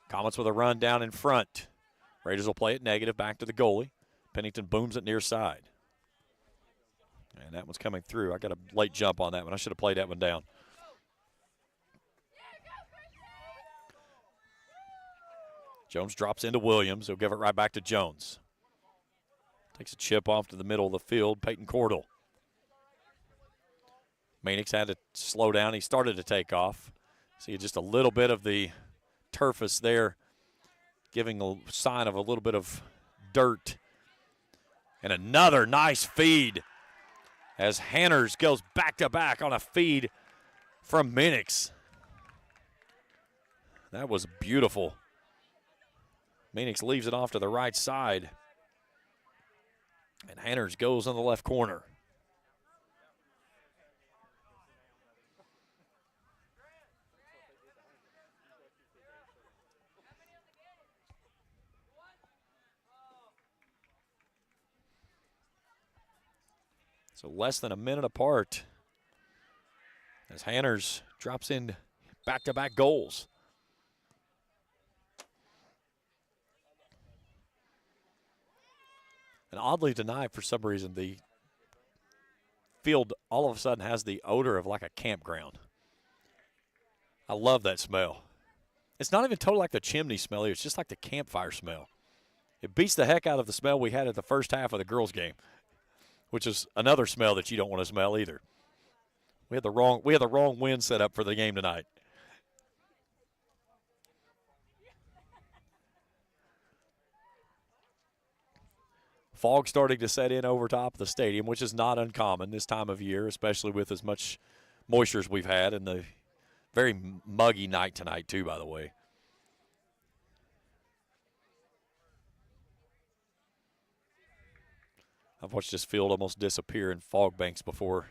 Comets with a run down in front. Raiders will play it negative back to the goalie. Pennington booms it near side. And that one's coming through. I got a late jump on that one. I should have played that one down. Jones drops into Williams. He'll give it right back to Jones. Takes a chip off to the middle of the field. Peyton Cordell. Meanix had to slow down. He started to take off. See just a little bit of the turfus there, giving a sign of a little bit of dirt. And another nice feed as Hanners goes back-to-back on a feed from Meanix. That was beautiful. Meanix leaves it off to the right side. And Hanners goes on the left corner. So less than a minute apart as Hanners drops in back-to-back goals. And oddly tonight, for some reason, the field all of a sudden has the odor of like a campground. I love that smell. It's not even totally like the chimney smell. It's just like the campfire smell. It beats the heck out of the smell we had at the first half of the girls' game, which is another smell that you don't want to smell either. We had the wrong wind set up for the game tonight. Fog starting to set in over top of the stadium, which is not uncommon this time of year, especially with as much moisture as we've had, and the very muggy night tonight too, by the way. I've watched this field almost disappear in fog banks before.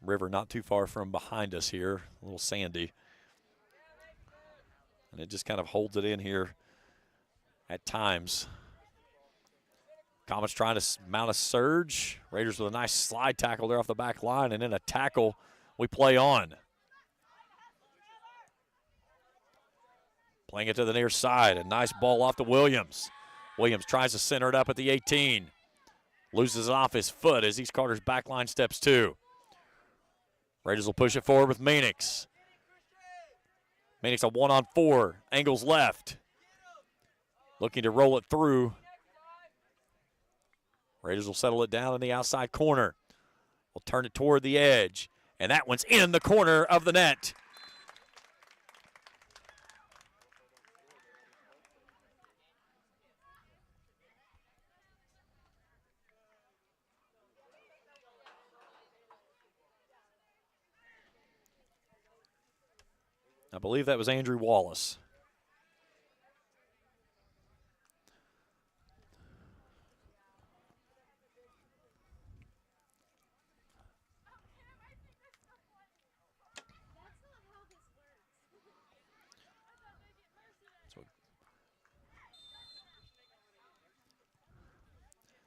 River not too far from behind us here, a little sandy. And it just kind of holds it in here at times. Comets trying to mount a surge. Raiders with a nice slide tackle there off the back line, and then a tackle we play on. Playing it to the near side. A nice ball off to Williams. Williams tries to center it up at the 18. Loses it off his foot as East Carter's back line steps to. Raiders will push it forward with Meanix. Meanix a 1-on-4. Angles left. Looking to roll it through. Raiders will settle it down in the outside corner. Will turn it toward the edge. And that one's in the corner of the net. I believe that was Andrew Wallace.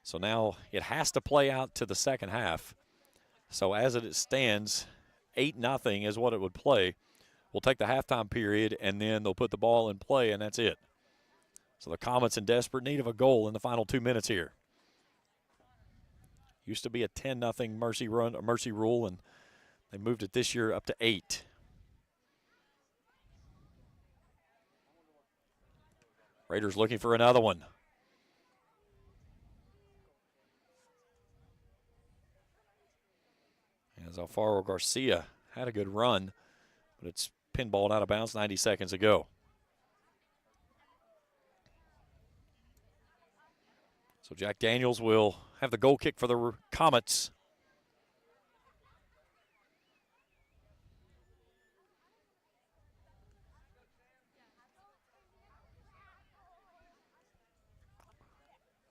So now it has to play out to the second half. So as it stands, 8-0 is what it would play. We'll take the halftime period, and then they'll put the ball in play, and that's it. So the Comets in desperate need of a goal in the final 2 minutes here. Used to be a 10-0 mercy rule, and they moved it this year up to 8. Raiders looking for another one. As Alfaro Garcia had a good run, but it's pinballed out of bounds 90 seconds ago. So Jack Daniels will have the goal kick for the Comets.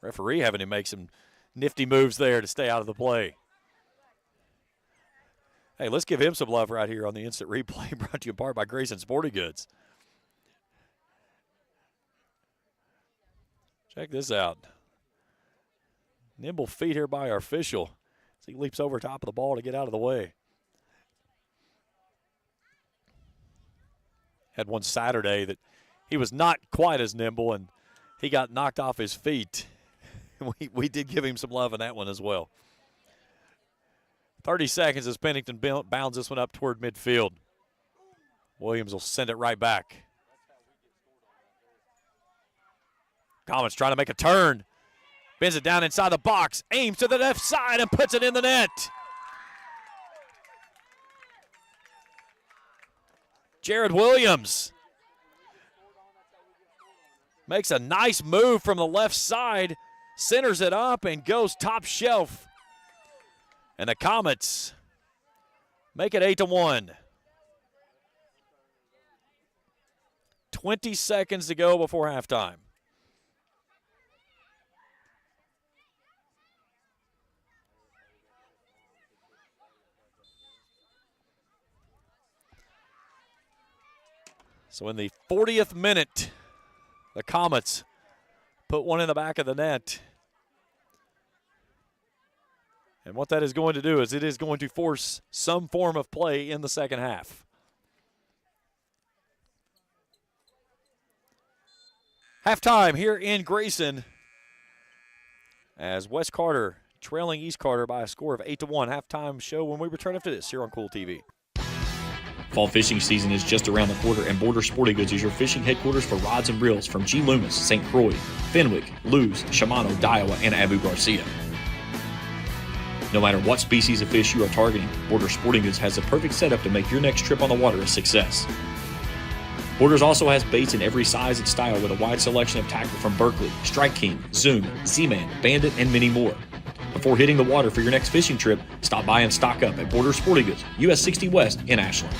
Referee having to make some nifty moves there to stay out of the play. Hey, let's give him some love right here on the instant replay, brought to you in part by Grayson Sporting Goods. Check this out. Nimble feet here by our official as he leaps over top of the ball to get out of the way. Had one Saturday that he was not quite as nimble, and he got knocked off his feet. We did give him some love in that one as well. 30 seconds as Pennington bounds this one up toward midfield. Williams will send it right back. Comets trying to make a turn. Bends it down inside the box. Aims to the left side and puts it in the net. Jared Williams makes a nice move from the left side. Centers it up and goes top shelf. And the Comets make it 8-1. 20 seconds to go before halftime. So in the 40th minute, the Comets put one in the back of the net. And what that is going to do is it is going to force some form of play in the second half. Halftime here in Grayson as West Carter trailing East Carter by a score of 8-1. Halftime show when we return after this here on Kool TV. Fall fishing season is just around the corner, and Border Sporting Goods is your fishing headquarters for rods and reels from G. Loomis, St. Croix, Fenwick, Lewes, Shimano, Daiwa, and Abu Garcia. No matter what species of fish you are targeting, Border Sporting Goods has the perfect setup to make your next trip on the water a success. Borders also has baits in every size and style with a wide selection of tackle from Berkley, Strike King, Zoom, Z-Man, Bandit, and many more. Before hitting the water for your next fishing trip, stop by and stock up at Border Sporting Goods, US 60 West in Ashland.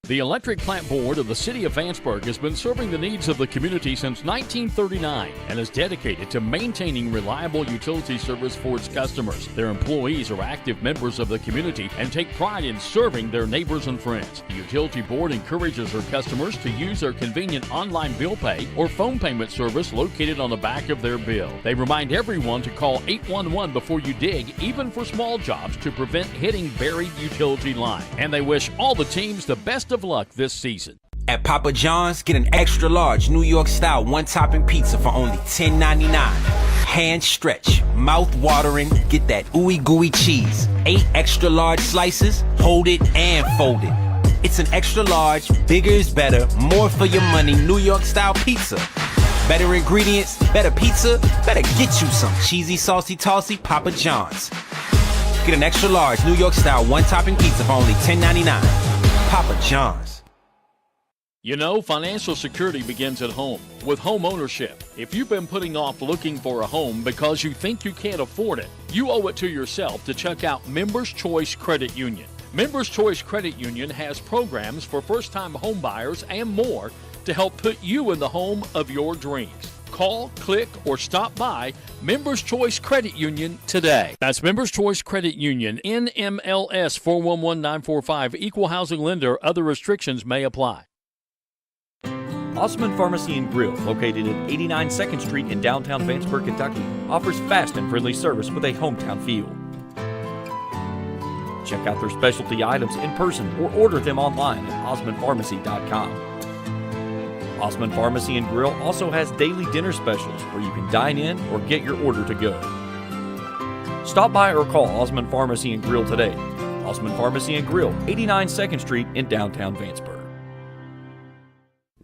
The Electric Plant Board of the City of Vanceburg has been serving the needs of the community since 1939 and is dedicated to maintaining reliable utility service for its customers. Their employees are active members of the community and take pride in serving their neighbors and friends. The Utility Board encourages their customers to use their convenient online bill pay or phone payment service located on the back of their bill. They remind everyone to call 811 before you dig, even for small jobs, to prevent hitting buried utility line. And they wish all the teams the best of luck this season. At Papa John's, get an extra large New York style one-topping pizza for only $10.99. Hand stretch, mouth watering, get that ooey gooey cheese. 8 extra large slices, hold it and fold it. It's an extra large, bigger is better, more for your money New York style pizza. Better ingredients, better pizza, better get you some cheesy, saucy, tossy Papa John's. Get an extra large New York style one-topping pizza for only $10.99. Papa John's. You know, financial security begins at home with home ownership. If you've been putting off looking for a home because you think you can't afford it, you owe it to yourself to check out Members Choice Credit Union. Members Choice Credit Union has programs for first-time home buyers and more to help put you in the home of your dreams. Call, click, or stop by Members Choice Credit Union today. That's Members Choice Credit Union, NMLS 411945, Equal Housing Lender. Other restrictions may apply. Osman Pharmacy and Grill, located at 89 2nd Street in downtown Vanceburg, Kentucky, offers fast and friendly service with a hometown feel. Check out their specialty items in person or order them online at osmanpharmacy.com. Osman Pharmacy and Grill also has daily dinner specials where you can dine in or get your order to go. Stop by or call Osman Pharmacy and Grill today. Osman Pharmacy and Grill, 89 2nd Street in downtown Vanceburg.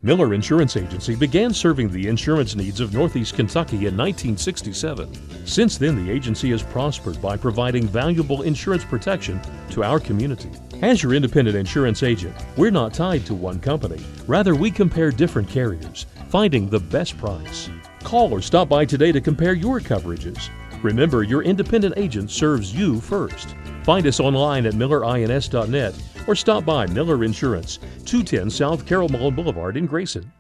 Miller Insurance Agency began serving the insurance needs of Northeast Kentucky in 1967. Since then, the agency has prospered by providing valuable insurance protection to our community. As your independent insurance agent, we're not tied to one company. Rather, we compare different carriers, finding the best price. Call or stop by today to compare your coverages. Remember, your independent agent serves you first. Find us online at millerins.net or stop by Miller Insurance, 210 South Carroll Malone Boulevard in Grayson.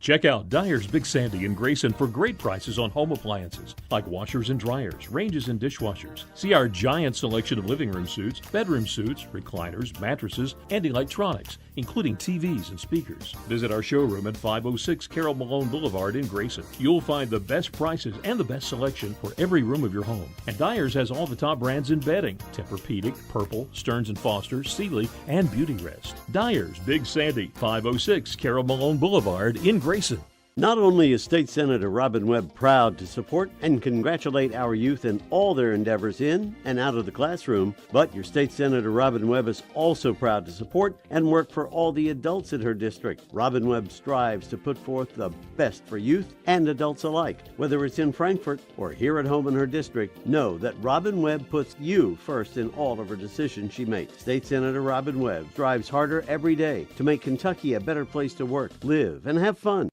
Check out Dyer's Big Sandy in Grayson for great prices on home appliances like washers and dryers, ranges and dishwashers. See our giant selection of living room suites, bedroom suites, recliners, mattresses, and electronics, including TVs and speakers. Visit our showroom at 506 Carroll Malone Boulevard in Grayson. You'll find the best prices and the best selection for every room of your home. And Dyer's has all the top brands in bedding: Tempur-Pedic, Purple, Stearns & Foster, Sealy, and Beauty Rest. Dyer's Big Sandy, 506 Carroll Malone Boulevard in Grayson. Not only is State Senator Robin Webb proud to support and congratulate our youth in all their endeavors in and out of the classroom, but your State Senator Robin Webb is also proud to support and work for all the adults in her district. Robin Webb strives to put forth the best for youth and adults alike. Whether it's in Frankfort or here at home in her district, know that Robin Webb puts you first in all of her decisions she makes. State Senator Robin Webb strives harder every day to make Kentucky a better place to work, live, and have fun.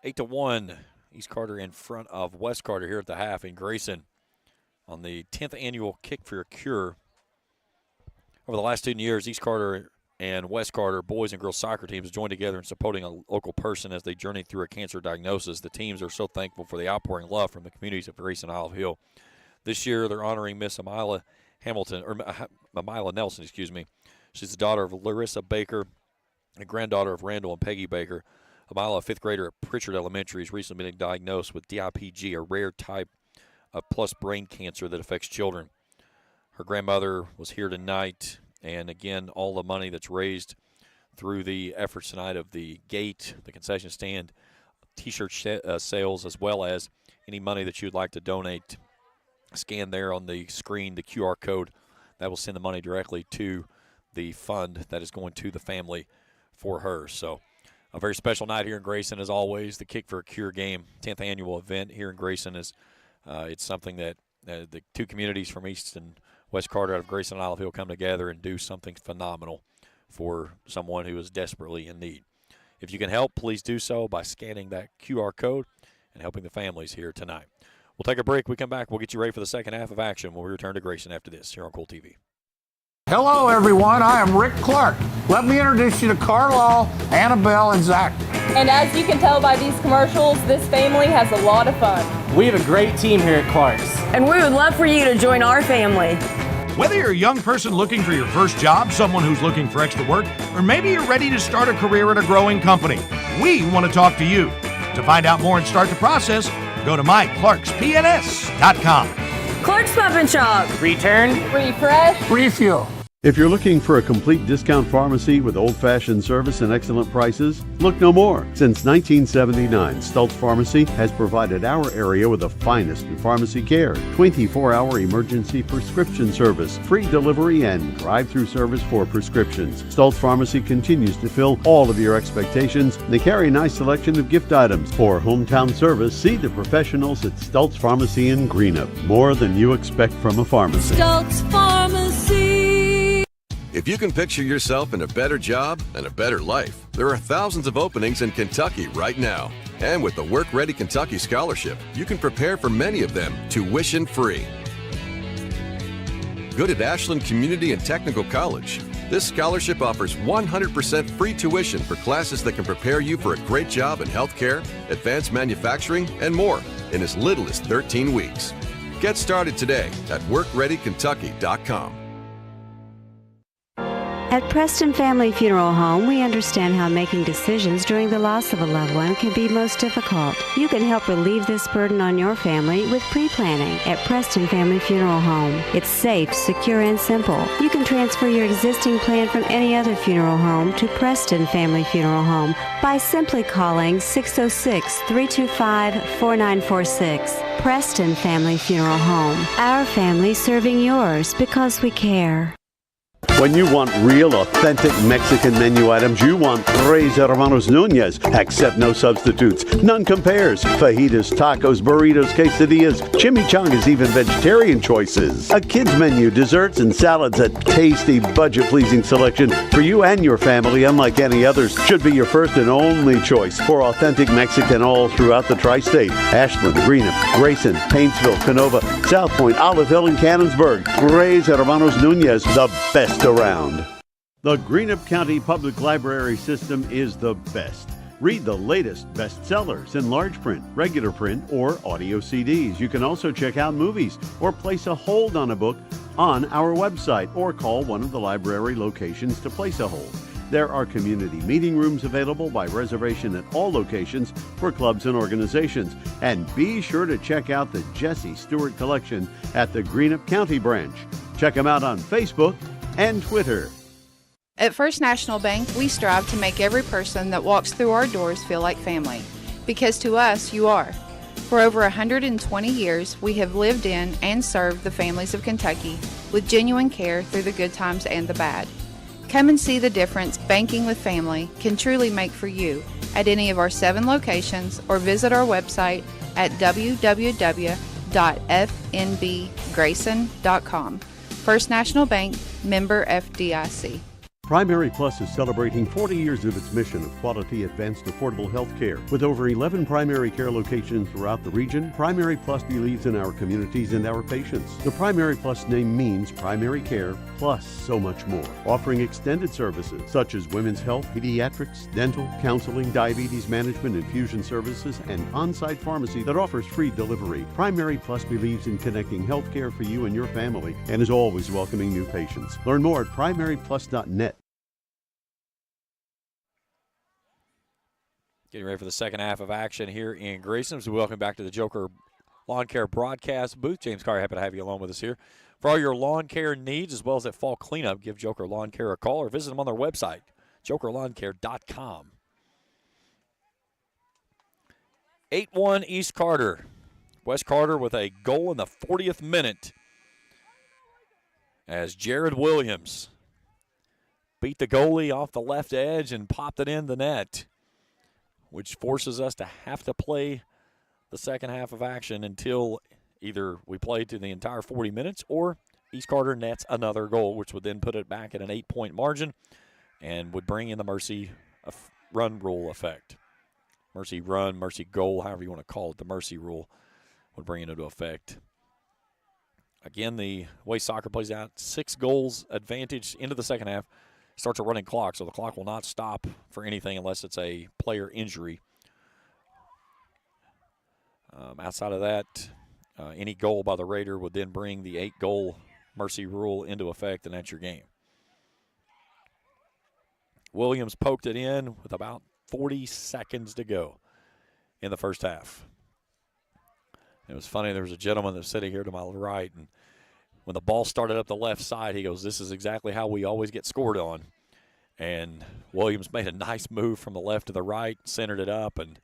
8-1, East Carter in front of West Carter here at the half in Grayson on the 10th annual Kick for Your Cure. Over the last 2 years, East Carter and West Carter boys and girls soccer teams joined together in supporting a local person as they journey through a cancer diagnosis. The teams are so thankful for the outpouring love from the communities of Grayson and Olive Hill. This year, they're honoring Miss Amila Nelson, She's the daughter of Larissa Baker and granddaughter of Randall and Peggy Baker. Amila, a fifth grader at Pritchard Elementary, has recently been diagnosed with DIPG, a rare type of plus brain cancer that affects children. Her grandmother was here tonight, and again, all the money that's raised through the efforts tonight of the gate, the concession stand, T-shirt sales, as well as any money that you would like to donate. Scan there on the screen the QR code. That will send the money directly to the fund that is going to the family for her. So a very special night here in Grayson, as always. The Kick for a Cure game, 10th annual event here in Grayson, is it's something that the two communities from East and West Carter out of Grayson and Olive Hill come together and do something phenomenal for someone who is desperately in need. If you can help, please do so by scanning that QR code and helping the families here tonight. We'll take a break. We come back. We'll get you ready for the second half of action when we return to Grayson after this here on Kool TV. Hello, everyone. I am Rick Clark. Let me introduce you to Carlisle, Annabelle, and Zach. And as you can tell by these commercials, this family has a lot of fun. We have a great team here at Clark's. And we would love for you to join our family. Whether you're a young person looking for your first job, someone who's looking for extra work, or maybe you're ready to start a career at a growing company, we want to talk to you. To find out more and start the process, go to myclarkspns.com. Clark's Pop & Shop. Return. Refresh. Refuel. If you're looking for a complete discount pharmacy with old-fashioned service and excellent prices, look no more. Since 1979, Stultz Pharmacy has provided our area with the finest in pharmacy care, 24-hour emergency prescription service, free delivery, and drive-through service for prescriptions. Stultz Pharmacy continues to fill all of your expectations. They carry a nice selection of gift items. For hometown service, see the professionals at Stultz Pharmacy in Greenup. More than you expect from a pharmacy. Stultz Pharmacy. If you can picture yourself in a better job and a better life, there are thousands of openings in Kentucky right now. And with the Work Ready Kentucky Scholarship, you can prepare for many of them tuition-free. good at Ashland Community and Technical College. This scholarship offers 100% free tuition for classes that can prepare you for a great job in healthcare, advanced manufacturing, and more in as little as 13 weeks. Get started today at workreadykentucky.com. At Preston Family Funeral Home, we understand how making decisions during the loss of a loved one can be most difficult. You can help relieve this burden on your family with pre-planning at Preston Family Funeral Home. It's safe, secure, and simple. You can transfer your existing plan from any other funeral home to Preston Family Funeral Home by simply calling 606-325-4946. Preston Family Funeral Home. Our family serving yours because we care. When you want real, authentic Mexican menu items, you want Tres Hermanos Nunez. Accept no substitutes. None compares. Fajitas, tacos, burritos, quesadillas, chimichangas, even vegetarian choices. A kids menu, desserts and salads, a tasty, budget-pleasing selection for you and your family, unlike any others, should be your first and only choice for authentic Mexican all throughout the tri-state. Ashland, Greenup, Grayson, Paintsville, Canova, South Point, Olive Hill, and Cannonsburg. Tres Hermanos Nunez, the best around. The Greenup County Public Library system is the best. Read the latest bestsellers in large print, regular print, or audio CDs. You can also check out movies or place a hold on a book on our website or call one of the library locations to place a hold. There are community meeting rooms available by reservation at all locations for clubs and organizations. And be sure to check out the Jesse Stewart collection at the Greenup County branch. Check them out on Facebook and Twitter. At First National Bank, we strive to make every person that walks through our doors feel like family. Because to us, you are. For over 120 years, we have lived in and served the families of Kentucky with genuine care through the good times and the bad. Come and see the difference banking with family can truly make for you at any of our 7 locations or visit our website at www.fnbgrayson.com. First National Bank, member FDIC. Primary Plus is celebrating 40 years of its mission of quality, advanced, affordable health care. With over 11 primary care locations throughout the region, Primary Plus believes in our communities and our patients. The Primary Plus name means primary care plus so much more. Offering extended services such as women's health, pediatrics, dental, counseling, diabetes management, infusion services, and on-site pharmacy that offers free delivery. Primary Plus believes in connecting health care for you and your family and is always welcoming new patients. Learn more at primaryplus.net. Getting ready for the second half of action here in Grayson. So welcome back to the Joker Lawn Care broadcast booth. James Carr, happy to have you along with us here. For all your lawn care needs as well as that fall cleanup, give Joker Lawn Care a call or visit them on their website, jokerlawncare.com. 8-1 East Carter. West Carter with a goal in the 40th minute as Jared Williams beat the goalie off the left edge and popped it in the net, which forces us to have to play the second half of action until either we play to the entire 40 minutes or East Carter nets another goal, which would then put it back at an 8-point margin and would bring in the mercy run rule effect. Mercy run, mercy goal, however you want to call it, the mercy rule would bring it into effect. Again, the way soccer plays out, 6 goals advantage into the second half. Starts a running clock, so the clock will not stop for anything unless it's a player injury. Outside of that, any goal by the Raider would then bring the 8-goal mercy rule into effect, and that's your game. Williams poked it in with about 40 seconds to go in the first half. It was funny, there was a gentleman that was sitting here to my right, and when the ball started up the left side, he goes, "This is exactly how we always get scored on." And Williams made a nice move from the left to the right, centered it up, and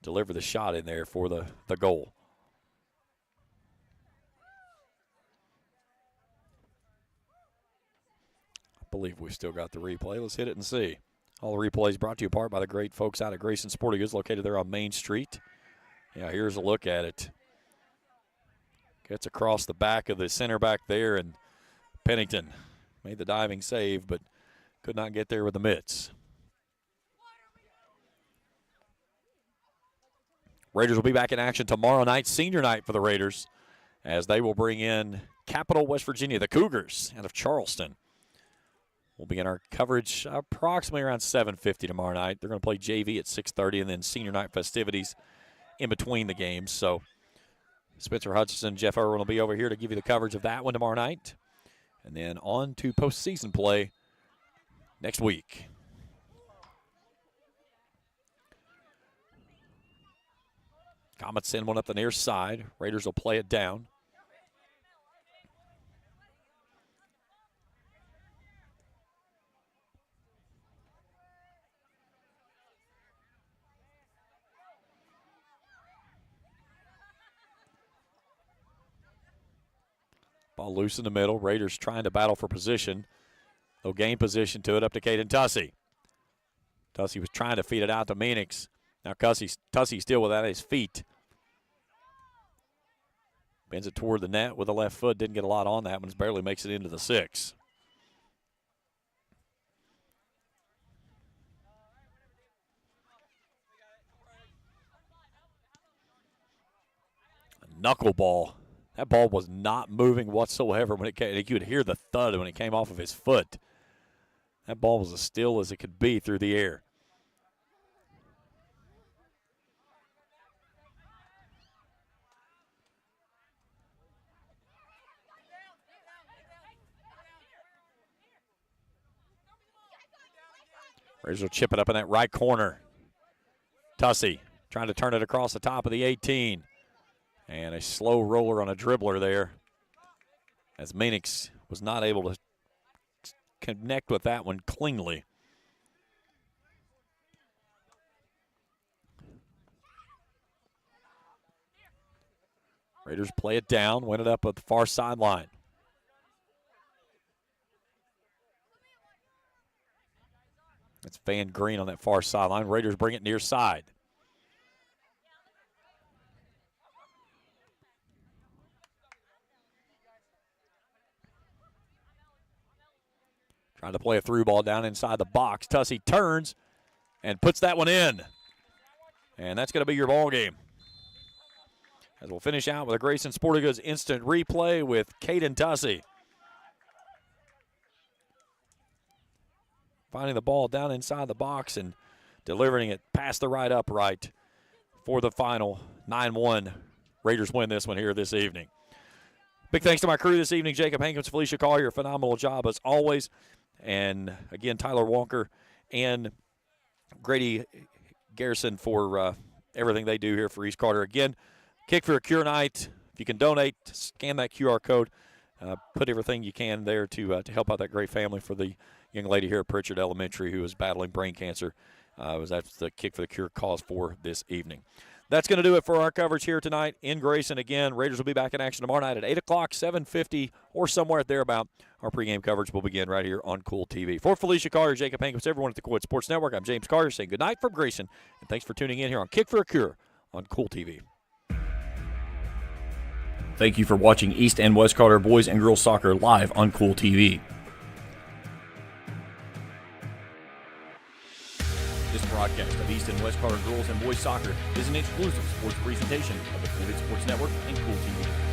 delivered the shot in there for the goal. I believe we've still got the replay. Let's hit it and see. All the replays brought to you in part by the great folks out at Grayson Sporting Goods, located there on Main Street. Yeah, here's a look at it. Gets across the back of the center back there, and Pennington made the diving save, but could not get there with the mitts. Raiders will be back in action tomorrow night, senior night for the Raiders, as they will bring in Capital, West Virginia. The Cougars out of Charleston will begin our coverage approximately around 7:50 tomorrow night. They're going to play JV at 6:30 and then senior night festivities in between the games. So Spencer Hutchinson, Jeff Irwin will be over here to give you the coverage of that one tomorrow night. And then on to postseason play next week. Comets send one up the near side. Raiders will play it down. Ball loose in the middle. Raiders trying to battle for position. They'll gain position to it up to Caden Tussey. Tussey was trying to feed it out to Meanix. Now Tussey still without his feet. Bends it toward the net with the left foot. Didn't get a lot on that one. Barely makes it into the 6. A knuckleball. That ball was not moving whatsoever when it came. You could hear the thud when it came off of his foot. That ball was as still as it could be through the air. Raiders will chip it up in that right corner. Tussey trying to turn it across the top of the 18. And a slow roller on a dribbler there, as Meanix was not able to connect with that one cleanly. Raiders play it down, win it up at the far sideline. It's Van Green on that far sideline. Raiders bring it near side. Trying to play a through ball down inside the box. Tussey turns and puts that one in. And that's going to be your ball game. As we'll finish out with a Grayson Sporting Goods instant replay with Caden Tussey. Finding the ball down inside the box and delivering it past the right upright for the final 9-1. Raiders win this one here this evening. Big thanks to my crew this evening, Jacob Hankins, Felicia Collier, phenomenal job as always. And again, Tyler Walker and Grady Garrison for everything they do here for East Carter. Again, Kick for a Cure Night. If you can donate, scan that QR code. Put everything you can there to help out that great family for the young lady here at Pritchard Elementary who is battling brain cancer. That's the Kick for the Cure cause for this evening. That's going to do it for our coverage here tonight in Grayson. Again, Raiders will be back in action tomorrow night at 8 o'clock, 7:50, or somewhere thereabout. Our pregame coverage will begin right here on Kool TV. For Felicia Collier, Jacob Hankins, everyone at the Kool Sports Network, I'm James Collier saying good night from Grayson, and thanks for tuning in here on Kick for a Cure on Kool TV. Thank you for watching East and West Carter boys and girls soccer live on Kool TV. This broadcast of East and West Carter girls and boys soccer is an exclusive sports presentation of the Kool Sports Network and Kool TV.